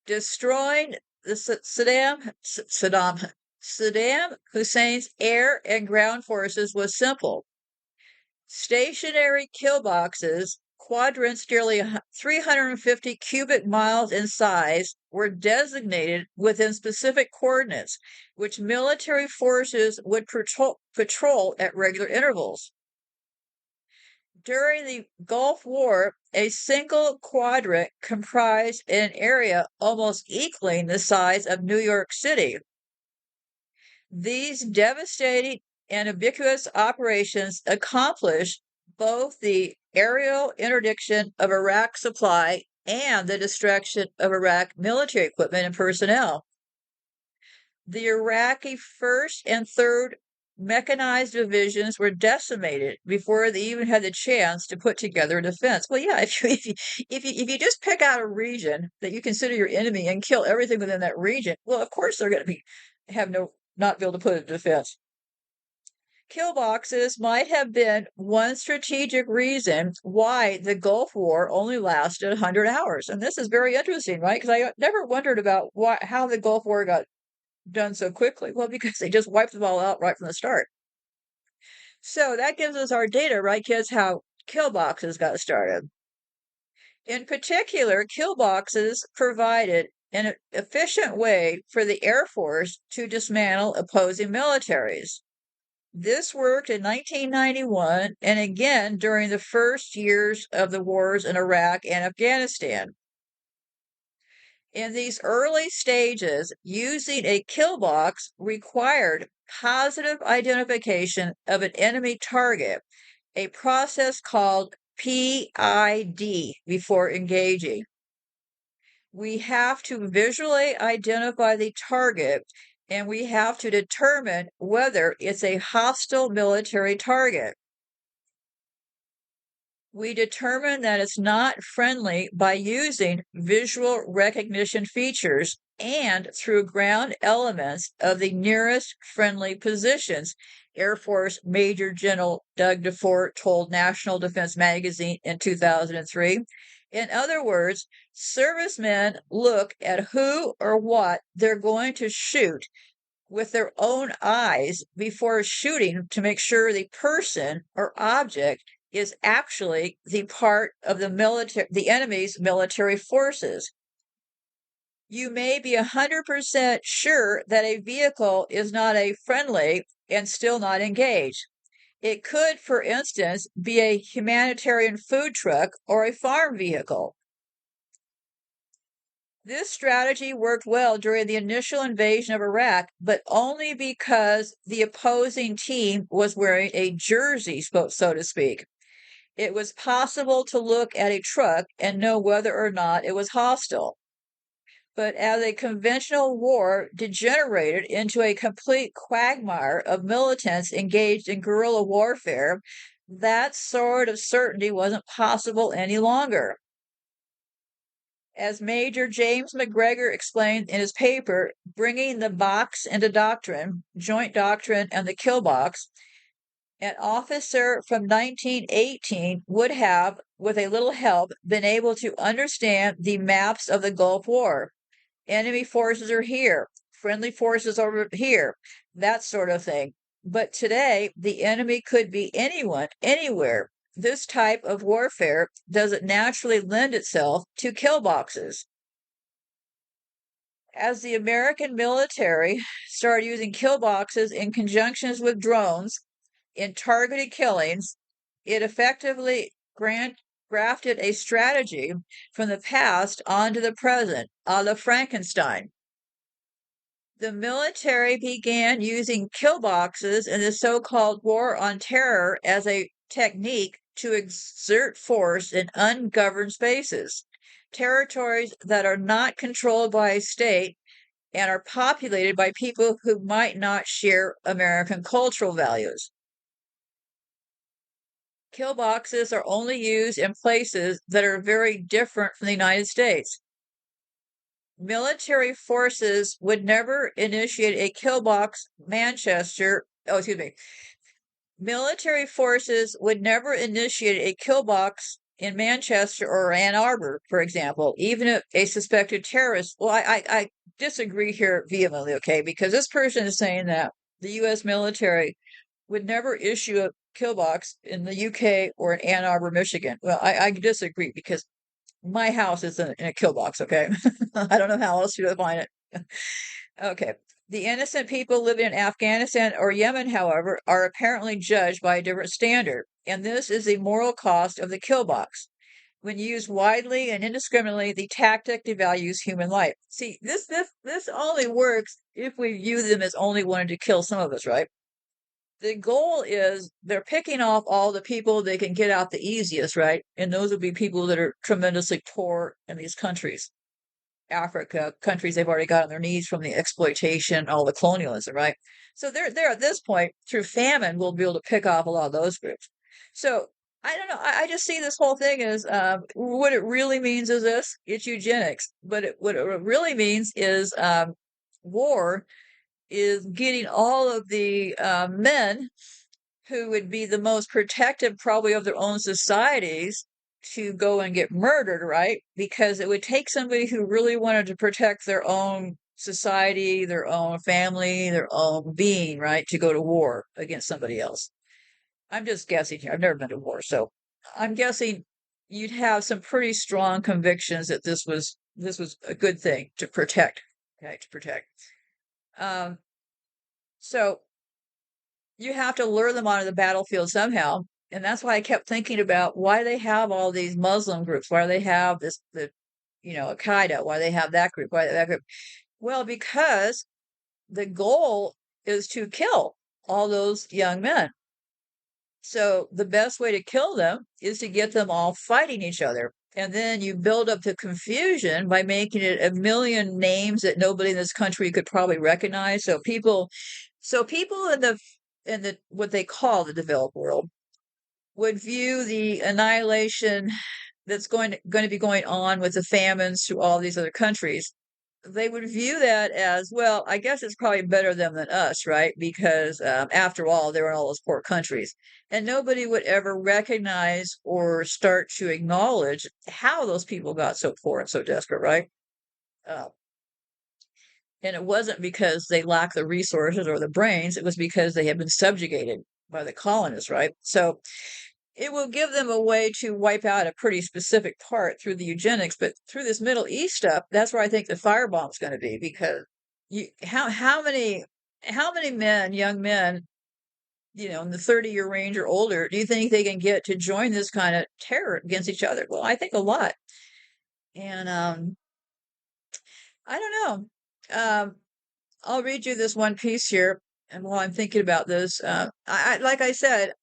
Destroying the Saddam Hussein's air and ground forces was simple. Stationary kill boxes, quadrants nearly 350 cubic miles in size, were designated within specific coordinates, which military forces would patrol at regular intervals. During the Gulf War, a single quadrant comprised an area almost equaling the size of New York City. These devastating and ubiquitous operations accomplished both the aerial interdiction of Iraq supply and the destruction of Iraq military equipment and personnel. The Iraqi 1st and 3rd mechanized divisions were decimated before they even had the chance to put together a defense. Well, yeah, if you just pick out a region that you consider your enemy and kill everything within that region, well, of course they're going to not be able to put a defense. Kill boxes might have been one strategic reason why the Gulf War only lasted 100 hours. And this is very interesting, right? Because I never wondered about how the Gulf War got done so quickly. Well, because they just wiped them all out right from the start. So that gives us our data, right, kids, how kill boxes got started. In particular, kill boxes provided an efficient way for the Air Force to dismantle opposing militaries. This worked in 1991 and again during the first years of the wars in Iraq and Afghanistan. In these early stages, using a kill box required positive identification of an enemy target, a process called PID, before engaging. We have to visually identify the target and we have to determine whether it's a hostile military target. We determine that it's not friendly by using visual recognition features and through ground elements of the nearest friendly positions, Air Force Major General Doug DeFort told National Defense Magazine in 2003. In other words, servicemen look at who or what they're going to shoot with their own eyes before shooting to make sure the person or object is actually the part of the enemy's military forces. You may be 100% sure that a vehicle is not a friendly and still not engaged. It could, for instance, be a humanitarian food truck or a farm vehicle. This strategy worked well during the initial invasion of Iraq, but only because the opposing team was wearing a jersey, so to speak. It was possible to look at a truck and know whether or not it was hostile. But as a conventional war degenerated into a complete quagmire of militants engaged in guerrilla warfare, that sort of certainty wasn't possible any longer. As Major James McGregor explained in his paper, Bringing the Box into Doctrine, Joint Doctrine and the Kill Box, an officer from 1918 would have, with a little help, been able to understand the maps of the Gulf War. Enemy forces are here, friendly forces over here, that sort of thing. But today, the enemy could be anyone, anywhere. This type of warfare doesn't naturally lend itself to kill boxes. As the American military started using kill boxes in conjunctions with drones in targeted killings, it effectively grafted a strategy from the past onto the present, a la Frankenstein. The military began using kill boxes in the so-called War on Terror as a technique to exert force in ungoverned spaces, territories that are not controlled by a state and are populated by people who might not share American cultural values. Kill boxes are only used in places that are very different from the United States. Military forces would never initiate a kill box Military forces would never initiate a kill box in Manchester or Ann Arbor, for example, even if a suspected terrorist. Well, I disagree here vehemently, okay, because this person is saying that the U.S. military would never issue a kill box in the UK or in Ann Arbor, Michigan. Well, I disagree because my house is in a kill box, okay? I don't know how else to define it. Okay. The innocent people living in Afghanistan or Yemen, however, are apparently judged by a different standard, and this is the moral cost of the kill box. When used widely and indiscriminately, the tactic devalues human life. See, this only works if we view them as only wanting to kill some of us, right? The goal is they're picking off all the people they can get out the easiest, right? And those would be people that are tremendously poor in these countries. Africa, countries they've already got on their knees from the exploitation, all the colonialism, right? So they're at this point, through famine, we'll be able to pick off a lot of those groups. So I don't know. I just see this whole thing as what it really means is this: it's eugenics. But what it really means is war is getting all of the men who would be the most protective probably of their own societies to go and get murdered, right? Because it would take somebody who really wanted to protect their own society, their own family, their own being, right, to go to war against somebody else. I'm just guessing here. I've never been to war, so I'm guessing you'd have some pretty strong convictions that this was a good thing to protect. Okay, to protect. Um, so you have to lure them onto the battlefield somehow. And that's why I kept thinking about why they have all these Muslim groups, why they have Al Qaeda, why they have that group, why that group. Well, because the goal is to kill all those young men. So the best way to kill them is to get them all fighting each other. And then you build up the confusion by making it a million names that nobody in this country could probably recognize. So people in the what they call the developed world would view the annihilation that's going to be going on with the famines through all these other countries. They would view that as, well, I guess it's probably better them than us, right? Because after all, they're in all those poor countries. And nobody would ever recognize or start to acknowledge how those people got so poor and so desperate, right? Uh, and it wasn't because they lacked the resources or the brains, it was because they had been subjugated by the colonists, right? So it will give them a way to wipe out a pretty specific part through the eugenics, but through this Middle East stuff, that's where I think the firebomb's going to be, because how many men, young men, in the 30-year range or older, do you think they can get to join this kind of terror against each other? Well, I think a lot. And I don't know. I'll read you this one piece here, and while I'm thinking about this, like I said,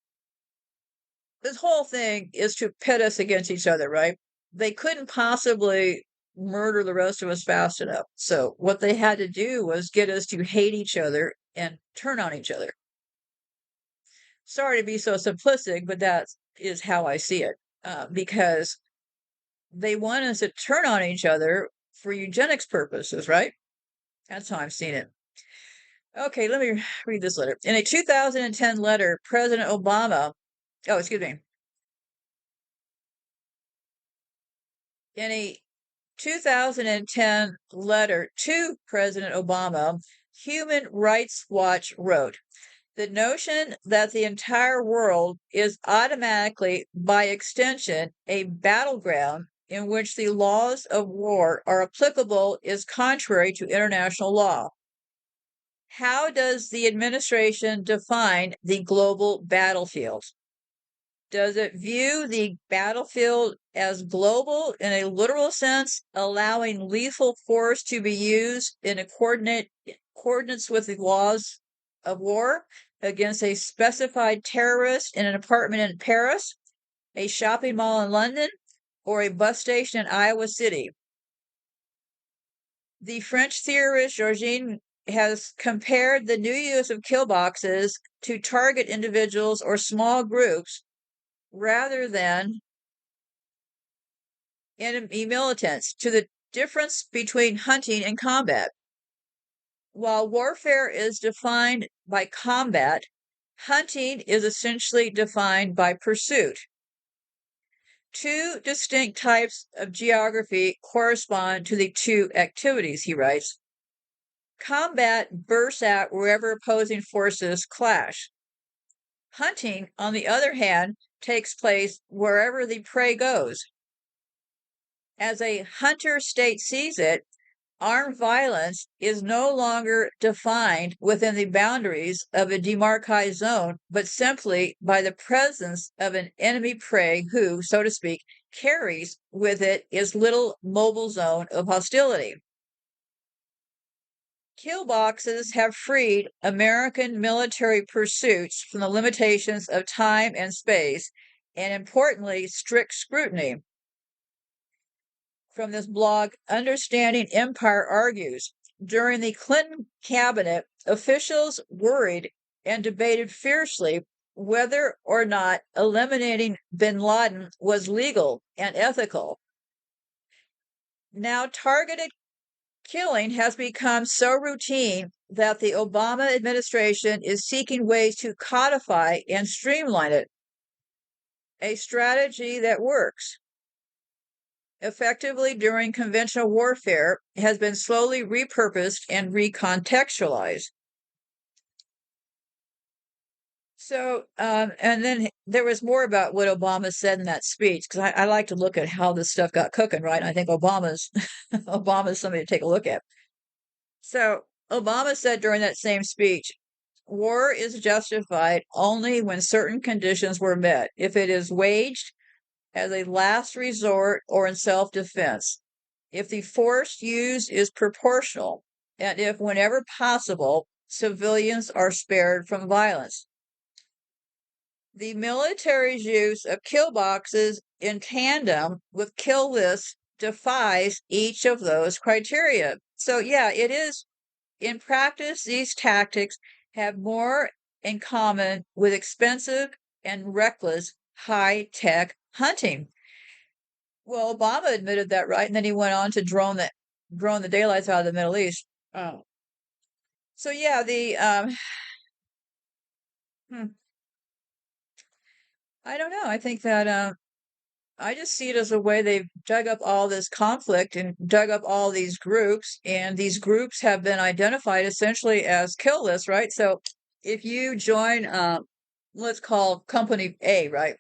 this whole thing is to pit us against each other, right? They couldn't possibly murder the rest of us fast enough. So what they had to do was get us to hate each other and turn on each other. Sorry to be so simplistic, but that is how I see it. Because they want us to turn on each other for eugenics purposes, right? That's how I've seen it. Okay, let me read this letter. In a 2010 letter, President Obama, oh, excuse me. In a 2010 letter to President Obama, Human Rights Watch wrote, "The notion that the entire world is automatically, by extension, a battleground in which the laws of war are applicable is contrary to international law. How does the administration define the global battlefield? Does it view the battlefield as global in a literal sense, allowing lethal force to be used in accordance with the laws of war against a specified terrorist in an apartment in Paris, a shopping mall in London, or a bus station in Iowa City?" The French theorist Georgine has compared the new use of kill boxes to target individuals or small groups rather than enemy militants to the difference between hunting and combat. While warfare is defined by combat, hunting is essentially defined by pursuit. Two distinct types of geography correspond to the two activities, he writes. Combat bursts out wherever opposing forces clash. Hunting, on the other hand, takes place wherever the prey goes. As a hunter state sees it, armed violence is no longer defined within the boundaries of a demarcated zone, but simply by the presence of an enemy prey who, so to speak, carries with it its little mobile zone of hostility. Kill boxes have freed American military pursuits from the limitations of time and space, and importantly, strict scrutiny. From this blog, Understanding Empire argues, during the Clinton cabinet, officials worried and debated fiercely whether or not eliminating bin Laden was legal and ethical. Now, targeted killing has become so routine that the Obama administration is seeking ways to codify and streamline it, a strategy that works effectively during conventional warfare has been slowly repurposed and recontextualized. So, and then there was more about what Obama said in that speech, because I like to look at how this stuff got cooking, right? And I think Obama's Obama's somebody to take a look at. So Obama said during that same speech, war is justified only when certain conditions were met. If it is waged as a last resort or in self-defense, if the force used is proportional, and if, whenever possible, civilians are spared from violence. The military's use of kill boxes in tandem with kill lists defies each of those criteria. So, yeah, it is. In practice, these tactics have more in common with expensive and reckless high-tech hunting. Well, Obama admitted that, right? And then he went on to drone the daylights out of the Middle East. Oh. So yeah, hmm, I don't know. I think that I just see it as a way they've dug up all this conflict and dug up all these groups, and these groups have been identified essentially as kill lists, right? So if you join, let's call Company A, right?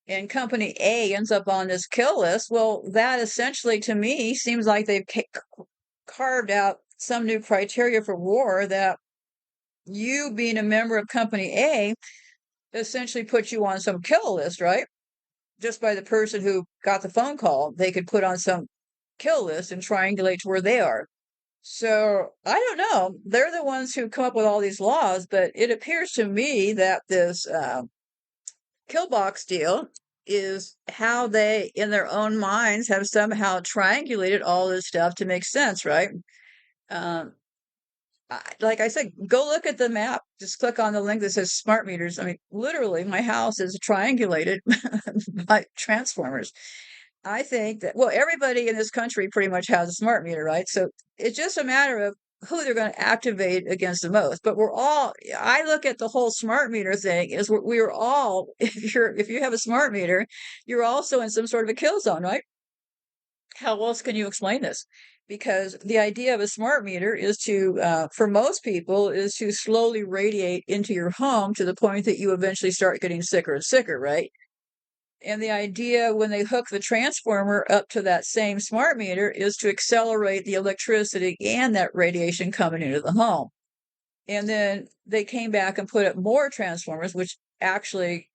And Company A ends up on this kill list, well, that essentially to me seems like they've carved out some new criteria for war that you being a member of Company A essentially puts you on some kill list, right? Just by the person who got the phone call, they could put on some kill list and triangulate to where they are. So I don't know. They're the ones who come up with all these laws, but it appears to me that this kill box deal is how they, in their own minds, have somehow triangulated all this stuff to make sense, right? Um, like I said, go look at the map. Just click on the link that says smart meters. I mean, literally, my house is triangulated by transformers. I think that, well, everybody in this country pretty much has a smart meter, right? So it's just a matter of who they're going to activate against the most. But I look at the whole smart meter thing is we're all, if you have a smart meter, you're also in some sort of a kill zone, right? How else can you explain this? Because the idea of a smart meter is for most people, is to slowly radiate into your home to the point that you eventually start getting sicker and sicker, right? And the idea when they hook the transformer up to that same smart meter is to accelerate the electricity and that radiation coming into the home. And then they came back and put up more transformers, which actually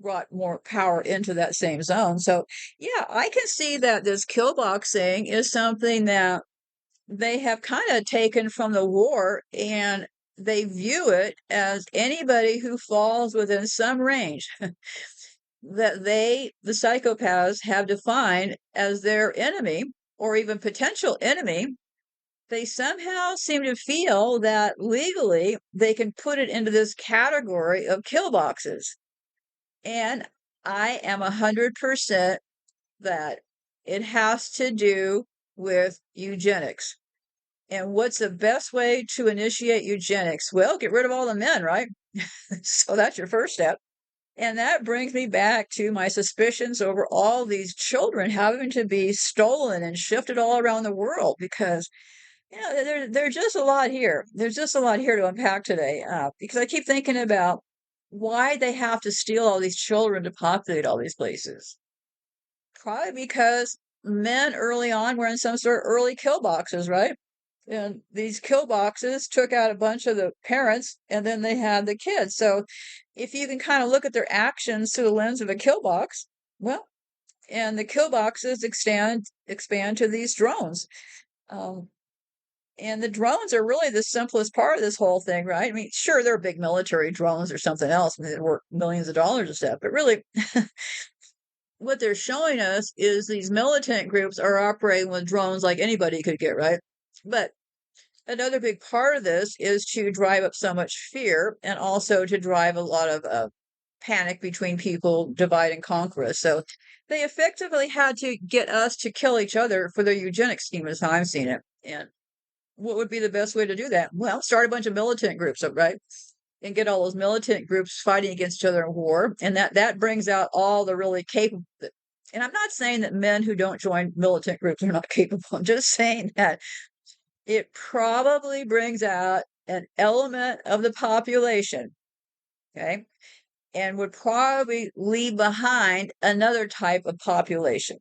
brought more power into that same zone. So, yeah, I can see that this kill box thing is something that they have kind of taken from the war, and they view it as anybody who falls within some range that the psychopaths, have defined as their enemy or even potential enemy. They somehow seem to feel that legally they can put it into this category of kill boxes. And I am 100% that it has to do with eugenics. And what's the best way to initiate eugenics? Well, get rid of all the men, right? So that's your first step. And that brings me back to my suspicions over all these children having to be stolen and shifted all around the world, because there's just a lot here. There's just a lot here to unpack today, because I keep thinking about why they have to steal all these children to populate all these places. Probably because men early on were in some sort of early kill boxes, right? And these kill boxes took out a bunch of the parents, and then they had the kids. So if you can kind of look at their actions through the lens of a kill box, well, and the kill boxes expand to these drones. Um, and the drones are really the simplest part of this whole thing, right? I mean, sure, they're big military drones or something else, I mean, they're worth millions of dollars and stuff, but really, what they're showing us is these militant groups are operating with drones like anybody could get, right? But another big part of this is to drive up so much fear, and also to drive a lot of panic between people, divide and conquer us. So they effectively had to get us to kill each other for their eugenics scheme, as I'm seeing it. And what would be the best way to do that? Well, start a bunch of militant groups up, right? And get all those militant groups fighting against each other in war. And that brings out all the really capable. And I'm not saying that men who don't join militant groups are not capable. I'm just saying that it probably brings out an element of the population, okay, and would probably leave behind another type of population.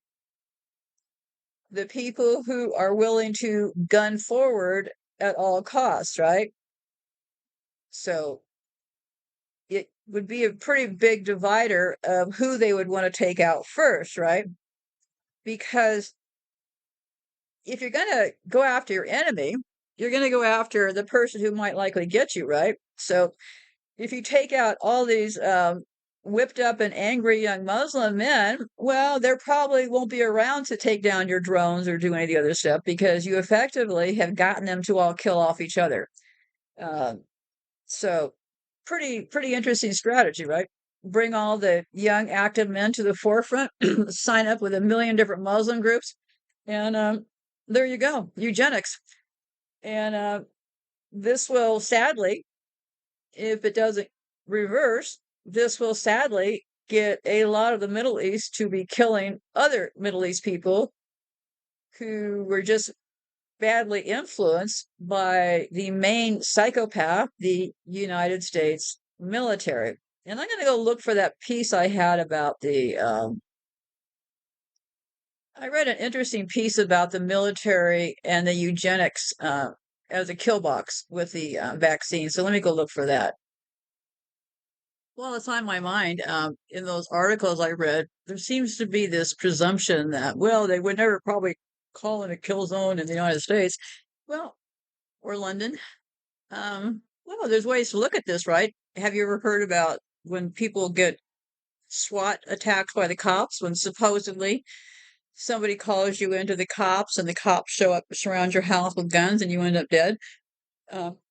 The people who are willing to gun forward at all costs, right? So it would be a pretty big divider of who they would want to take out first, right? Because if you're going to go after your enemy, you're going to go after the person who might likely get you, right? So if you take out all these whipped up and angry young Muslim men, well, there probably won't be around to take down your drones or do any of the other stuff because you effectively have gotten them to all kill off each other. So pretty interesting strategy, right? Bring all the young active men to the forefront, sign up with a million different Muslim groups, and there you go, eugenics. And this will sadly, if it doesn't reverse, this will sadly get a lot of the Middle East to be killing other Middle East people who were just badly influenced by the main psychopath, the United States military. And I'm going to go look for that piece I had about the. I read an interesting piece about the military and the eugenics as a kill box with the vaccine. So let me go look for that. Well, it's on my mind. In those articles I read, there seems to be this presumption that, well, they would never probably call it a kill zone in the United States. Well, or London. Well, there's ways to look at this, right? Have you ever heard about when people get SWAT attacked by the cops when supposedly somebody calls you into the cops and the cops show up, surround your house with guns, and you end up dead?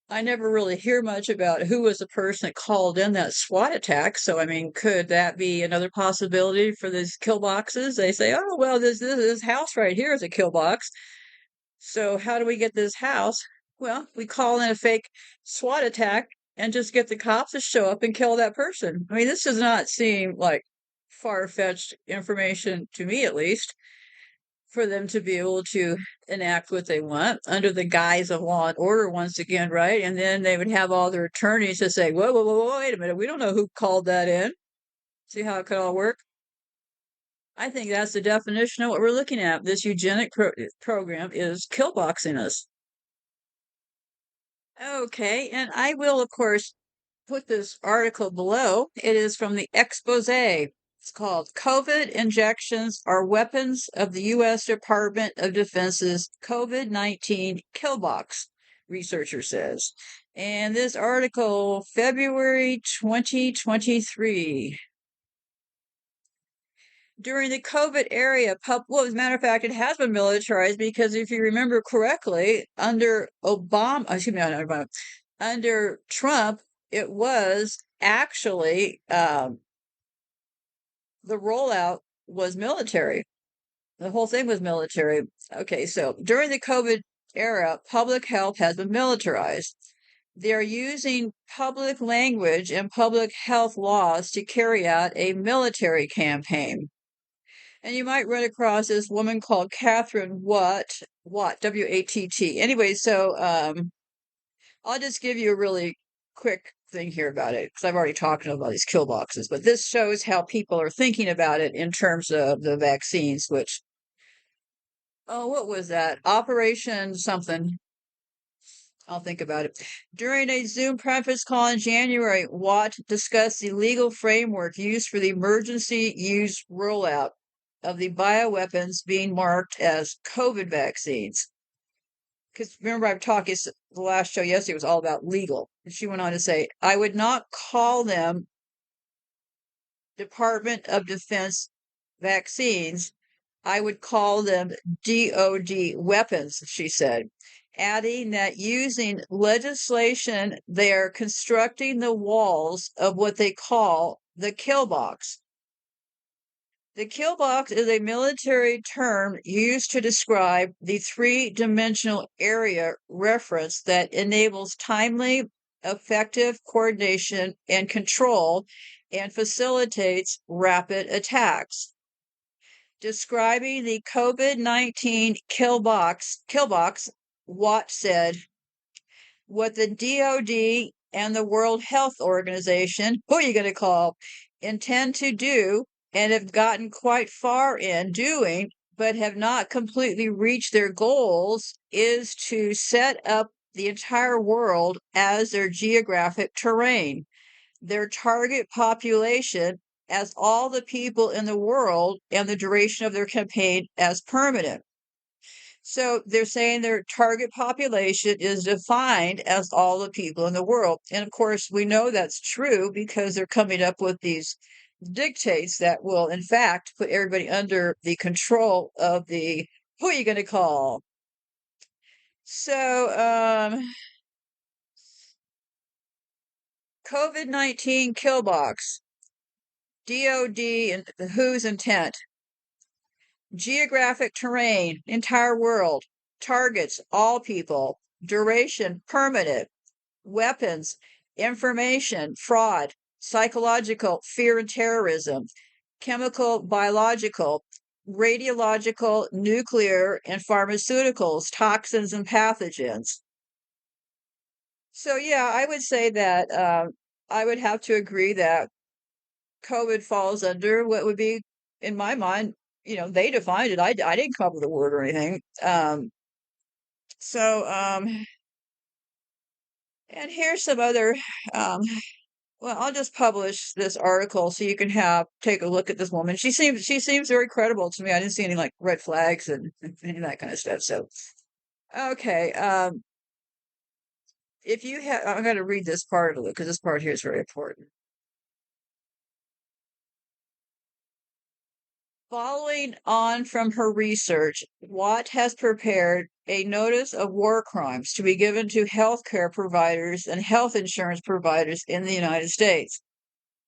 I never really hear much about who was the person that called in that SWAT attack. So, I mean, could that be another possibility for these kill boxes? They say, oh, well, this house right here is a kill box. So how do we get this house? Well, we call in a fake SWAT attack and just get the cops to show up and kill that person. I mean, this does not seem like far-fetched information to me, at least, for them to be able to enact what they want under the guise of law and order once again, right? And then they would have all their attorneys to say, whoa, wait a minute, we don't know who called that in. See how it could all work? I think that's the definition of what we're looking at. This eugenic program is killboxing us. Okay, and I will, of course, put this article below. It is from the expose. It's called COVID Injections Are Weapons of the U.S. Department of Defense's COVID-19 Killbox, researcher says. And this article, February 2023. During the COVID era, well, as a matter of fact, it has been militarized because if you remember correctly, under under Trump, it was actually the rollout was military. The whole thing was military. Okay, so during the COVID era, public health has been militarized. They're using public language and public health laws to carry out a military campaign. And you might run across this woman called Catherine Watt, W-A-T-T. Anyway, so I'll just give you a really quick thing here about it because I've already talked about these kill boxes, but this shows how people are thinking about it in terms of the vaccines, which, oh, what was that? Operation something. I'll think about it. During a Zoom conference call in January, Watt discussed the legal framework used for the emergency use rollout of the bioweapons being marked as COVID vaccines. Because remember, I've talked, the last show yesterday was all about legal. And she went on to say, I would not call them Department of Defense vaccines. I would call them DOD weapons, she said, adding that using legislation, they are constructing the walls of what they call the kill box. The kill box is a military term used to describe the three-dimensional area reference that enables timely, effective coordination and control and facilitates rapid attacks. Describing the COVID-19 kill box, Watt said, what the DOD and the World Health Organization, who are you going to call, intend to do and have gotten quite far in doing, but have not completely reached their goals, is to set up the entire world as their geographic terrain, their target population as all the people in the world, and the duration of their campaign as permanent. So they're saying their target population is defined as all the people in the world. And of course, we know that's true because they're coming up with these dictates that will, in fact, put everybody under the control of the who are you going to call? So, COVID-19 kill box, DOD and the WHO's intent. Geographic terrain, entire world. Targets, all people. Duration, permanent. Weapons, information, fraud. Psychological, fear and terrorism. Chemical, biological. Radiological, nuclear, and pharmaceuticals, toxins and pathogens. So, yeah, I would say that I would have to agree that COVID falls under what would be, in my mind, they defined it. I didn't come up with the word or anything. So, and here's some other, well, I'll just publish this article so you can take a look at this woman. She seems very credible to me. I didn't see any like red flags and any of that kind of stuff. So, okay. If you have, I'm going to read this part of it because this part here is very important. Following on from her research, Watt has prepared a notice of war crimes to be given to healthcare providers and health insurance providers in the United States.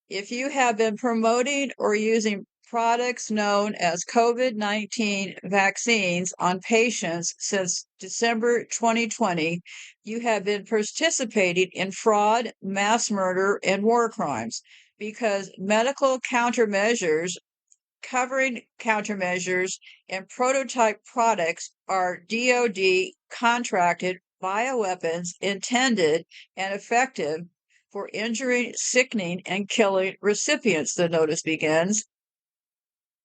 If you have been promoting or using products known as COVID-19 vaccines on patients since December 2020, you have been participating in fraud, mass murder, and war crimes because medical countermeasures covering countermeasures and prototype products are DOD contracted bioweapons intended and effective for injuring, sickening, and killing recipients, the notice begins.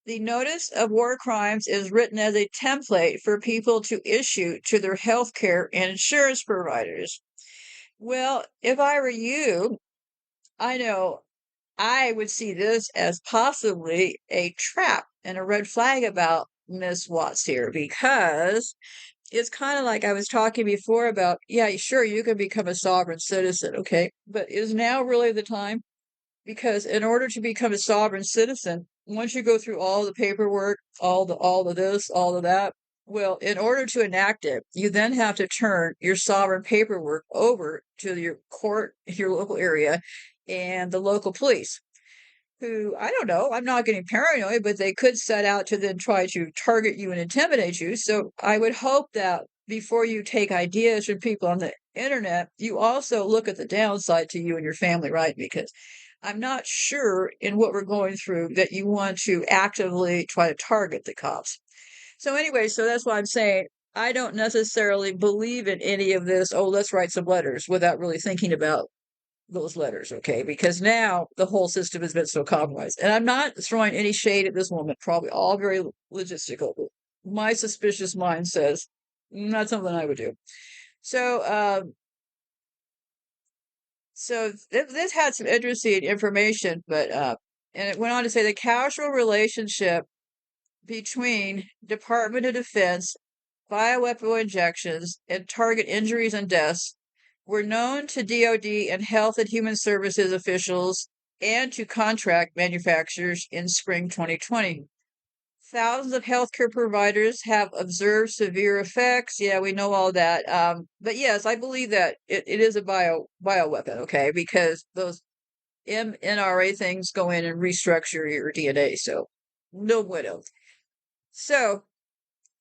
The notice of war crimes is written as a template for people to issue to their healthcare and insurance providers. Well, if I were you, I know I would see this as possibly a trap and a red flag about Miss Watts here because it's kind of like I was talking before about, yeah, sure, you can become a sovereign citizen, okay, but is now really the time? Because in order to become a sovereign citizen, once you go through all the paperwork, all of this, all of that, well, in order to enact it, you then have to turn your sovereign paperwork over to your court, your local area, and the local police, who, I don't know, I'm not getting paranoid, but they could set out to then try to target you and intimidate you. So I would hope that before you take ideas from people on the internet, you also look at the downside to you and your family, right? Because I'm not sure in what we're going through that you want to actively try to target the cops. So anyway, so that's why I'm saying I don't necessarily believe in any of this, oh, let's write some letters without really thinking about those letters, okay? Because now the whole system has been so compromised. And I'm not throwing any shade at this woman, probably all very logistical. My suspicious mind says not something I would do. So, this had some interesting information, but and it went on to say the causal relationship between Department of Defense, bioweapon injections, and target injuries and deaths were known to DOD and Health and Human Services officials and to contract manufacturers in spring 2020. Thousands of healthcare providers have observed severe effects. Yeah, we know all that. But yes, I believe that it is a bioweapon, okay? Because those mNRA things go in and restructure your DNA. So no bueno. So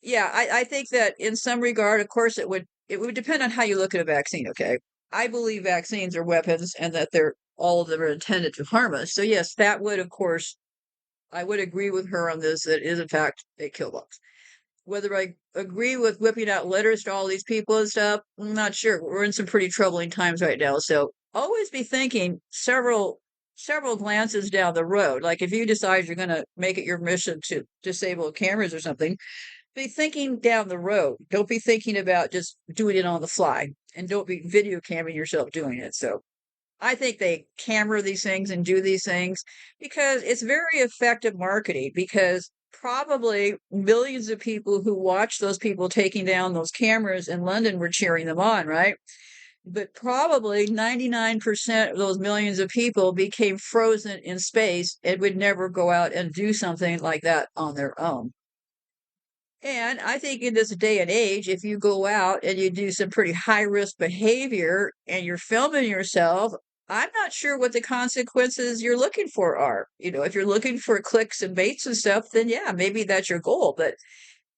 yeah, I think that in some regard, of course, it would depend on how you look at a vaccine. Okay, I believe vaccines are weapons and that all of them are intended to harm us. So yes, that would, of course, I would agree with her on this. That is in fact a kill box. Whether I agree with whipping out letters to all these people and stuff, I'm not sure. We're in some pretty troubling times right now. So always be thinking several glances down the road. Like if you decide you're going to make it your mission to disable cameras or something, be thinking down the road. Don't be thinking about just doing it on the fly, and don't be video camming yourself doing it. So I think they camera these things and do these things because it's very effective marketing, because probably millions of people who watched those people taking down those cameras in London were cheering them on, right? But probably 99% of those millions of people became frozen in space and would never go out and do something like that on their own. And I think in this day and age, if you go out and you do some pretty high risk behavior and you're filming yourself, I'm not sure what the consequences you're looking for are. If you're looking for clicks and baits and stuff, then yeah, maybe that's your goal. But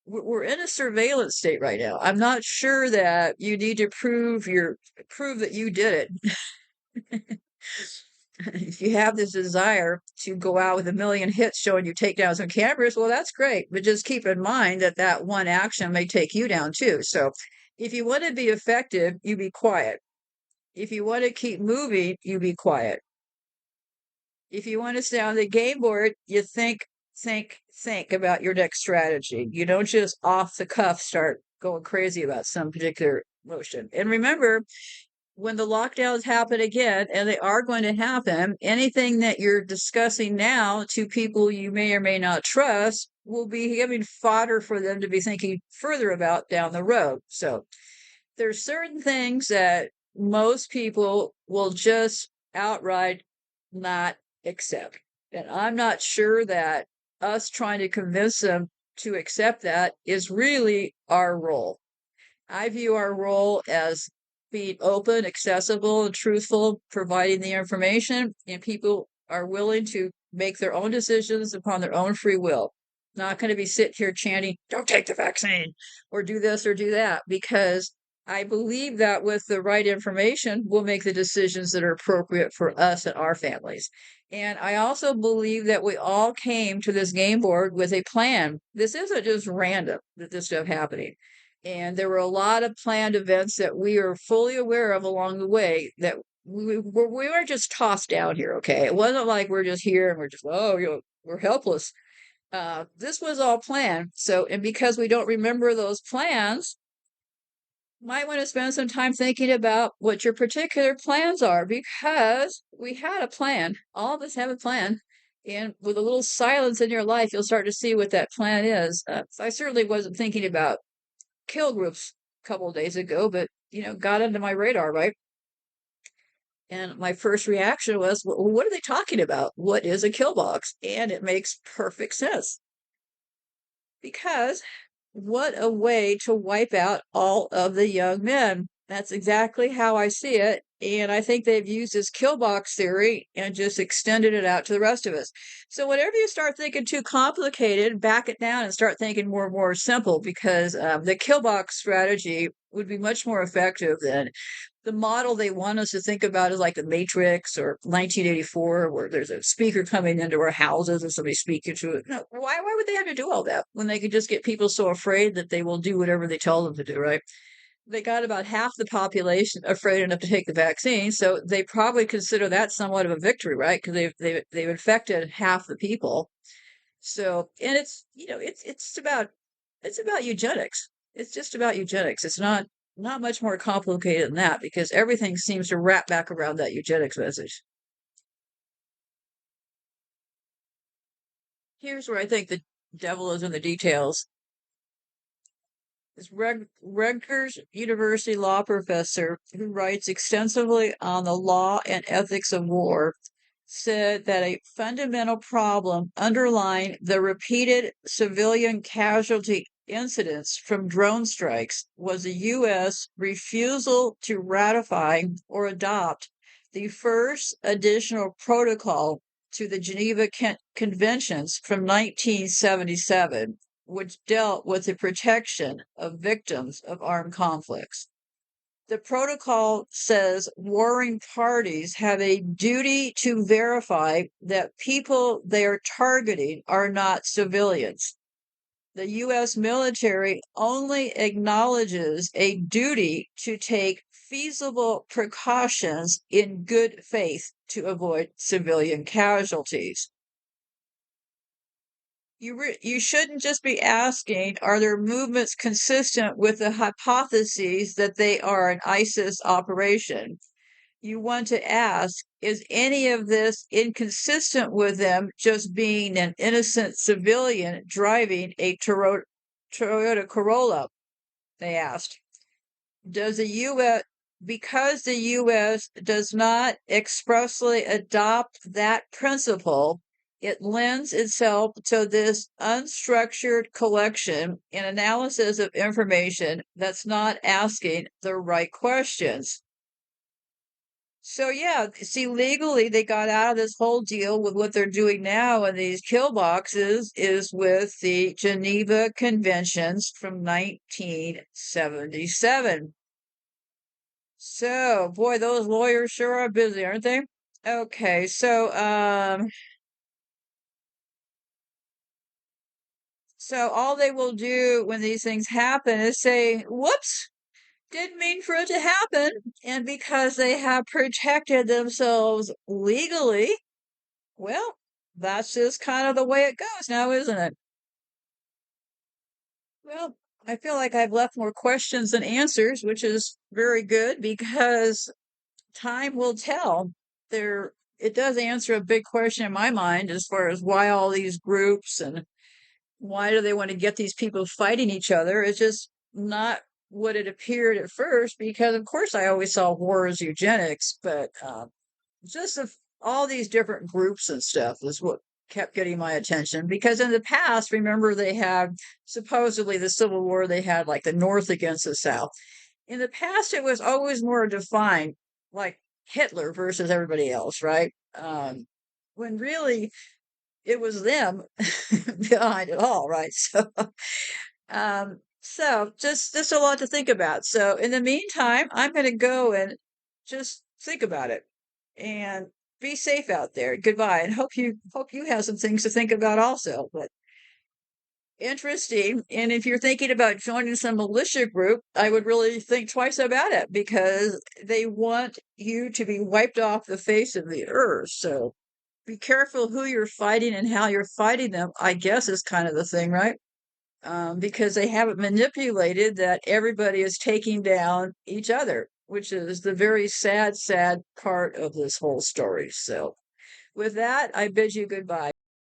we're in a surveillance state right now. I'm not sure that you need to prove that you did it. If you have this desire to go out with a million hits showing you takedowns on cameras, well, that's great. But just keep in mind that one action may take you down too. So if you want to be effective, you be quiet. If you want to keep moving, you be quiet. If you want to stay on the game board, you think about your next strategy. You don't just off the cuff start going crazy about some particular motion. And remember, when the lockdowns happen again, and they are going to happen, anything that you're discussing now to people you may or may not trust will be giving fodder for them to be thinking further about down the road. So there's certain things that most people will just outright not accept. And I'm not sure that us trying to convince them to accept that is really our role. I view our role as being open, accessible, and truthful, providing the information, and people are willing to make their own decisions upon their own free will. Not going to be sitting here chanting, don't take the vaccine, or do this or do that, because I believe that with the right information, we'll make the decisions that are appropriate for us and our families. And I also believe that we all came to this game board with a plan. This isn't just random that this stuff happening. And there were a lot of planned events that we are fully aware of along the way that we weren't just tossed down here, okay? It wasn't like we're just here and we're just, we're helpless. This was all planned. So, and because we don't remember those plans, might want to spend some time thinking about what your particular plans are, because we had a plan. All of us have a plan. And with a little silence in your life, you'll start to see what that plan is. I certainly wasn't thinking about kill groups a couple of days ago, but got into my radar, right? And my first reaction was, well, what are they talking about? What is a kill box? And it makes perfect sense, because what a way to wipe out all of the young men. That's exactly how I see it. And I think they've used this kill box theory and just extended it out to the rest of us. So whenever you start thinking too complicated, back it down and start thinking more and more simple, because the kill box strategy would be much more effective than the model they want us to think about is like the Matrix or 1984, where there's a speaker coming into our houses and somebody speaking to it. No, why would they have to do all that when they could just get people so afraid that they will do whatever they tell them to do, right? They got about half the population afraid enough to take the vaccine, so they probably consider that somewhat of a victory, right? Because they've infected half the people. So, and it's about eugenics. It's just about eugenics. It's not much more complicated than that, because everything seems to wrap back around that eugenics message. Here's where I think the devil is in the details. This Rutgers University law professor, who writes extensively on the law and ethics of war, said that a fundamental problem underlying the repeated civilian casualty incidents from drone strikes was the U.S. refusal to ratify or adopt the first additional protocol to the Geneva Conventions from 1977, which dealt with the protection of victims of armed conflicts. The protocol says warring parties have a duty to verify that people they are targeting are not civilians. The U.S. military only acknowledges a duty to take feasible precautions in good faith to avoid civilian casualties. You shouldn't just be asking, are their movements consistent with the hypotheses that they are an ISIS operation? You want to ask, is any of this inconsistent with them just being an innocent civilian driving a Toyota Corolla? They asked. Does the U.S. Because the U.S. does not expressly adopt that principle, it lends itself to this unstructured collection and analysis of information that's not asking the right questions. So yeah, see, legally they got out of this whole deal with what they're doing now in these kill boxes is with the Geneva Conventions from 1977. So, boy, those lawyers sure are busy, aren't they? Okay, so all they will do when these things happen is say, "Whoops, didn't mean for it to happen." And because they have protected themselves legally, well, that's just kind of the way it goes now, isn't it? Well, I feel like I've left more questions than answers, which is very good because time will tell. It does answer a big question in my mind as far as why all these groups and why do they want to get these people fighting each other. It's just not what it appeared at first, because of course I always saw war as eugenics, but just all these different groups and stuff is what kept getting my attention. Because in the past, remember, they had supposedly the Civil War, they had like the North against the South. In the past, it was always more defined, like Hitler versus everybody else, right? When really it was them behind it all, right? So just a lot to think about. So in the meantime, I'm going to go and just think about it and be safe out there. Goodbye, and hope you have some things to think about also. But interesting. And if you're thinking about joining some militia group, I would really think twice about it because they want you to be wiped off the face of the earth. So be careful who you're fighting and how you're fighting them, I guess is kind of the thing, right? Because they have it manipulated that everybody is taking down each other, which is the very sad, sad part of this whole story. So with that, I bid you goodbye.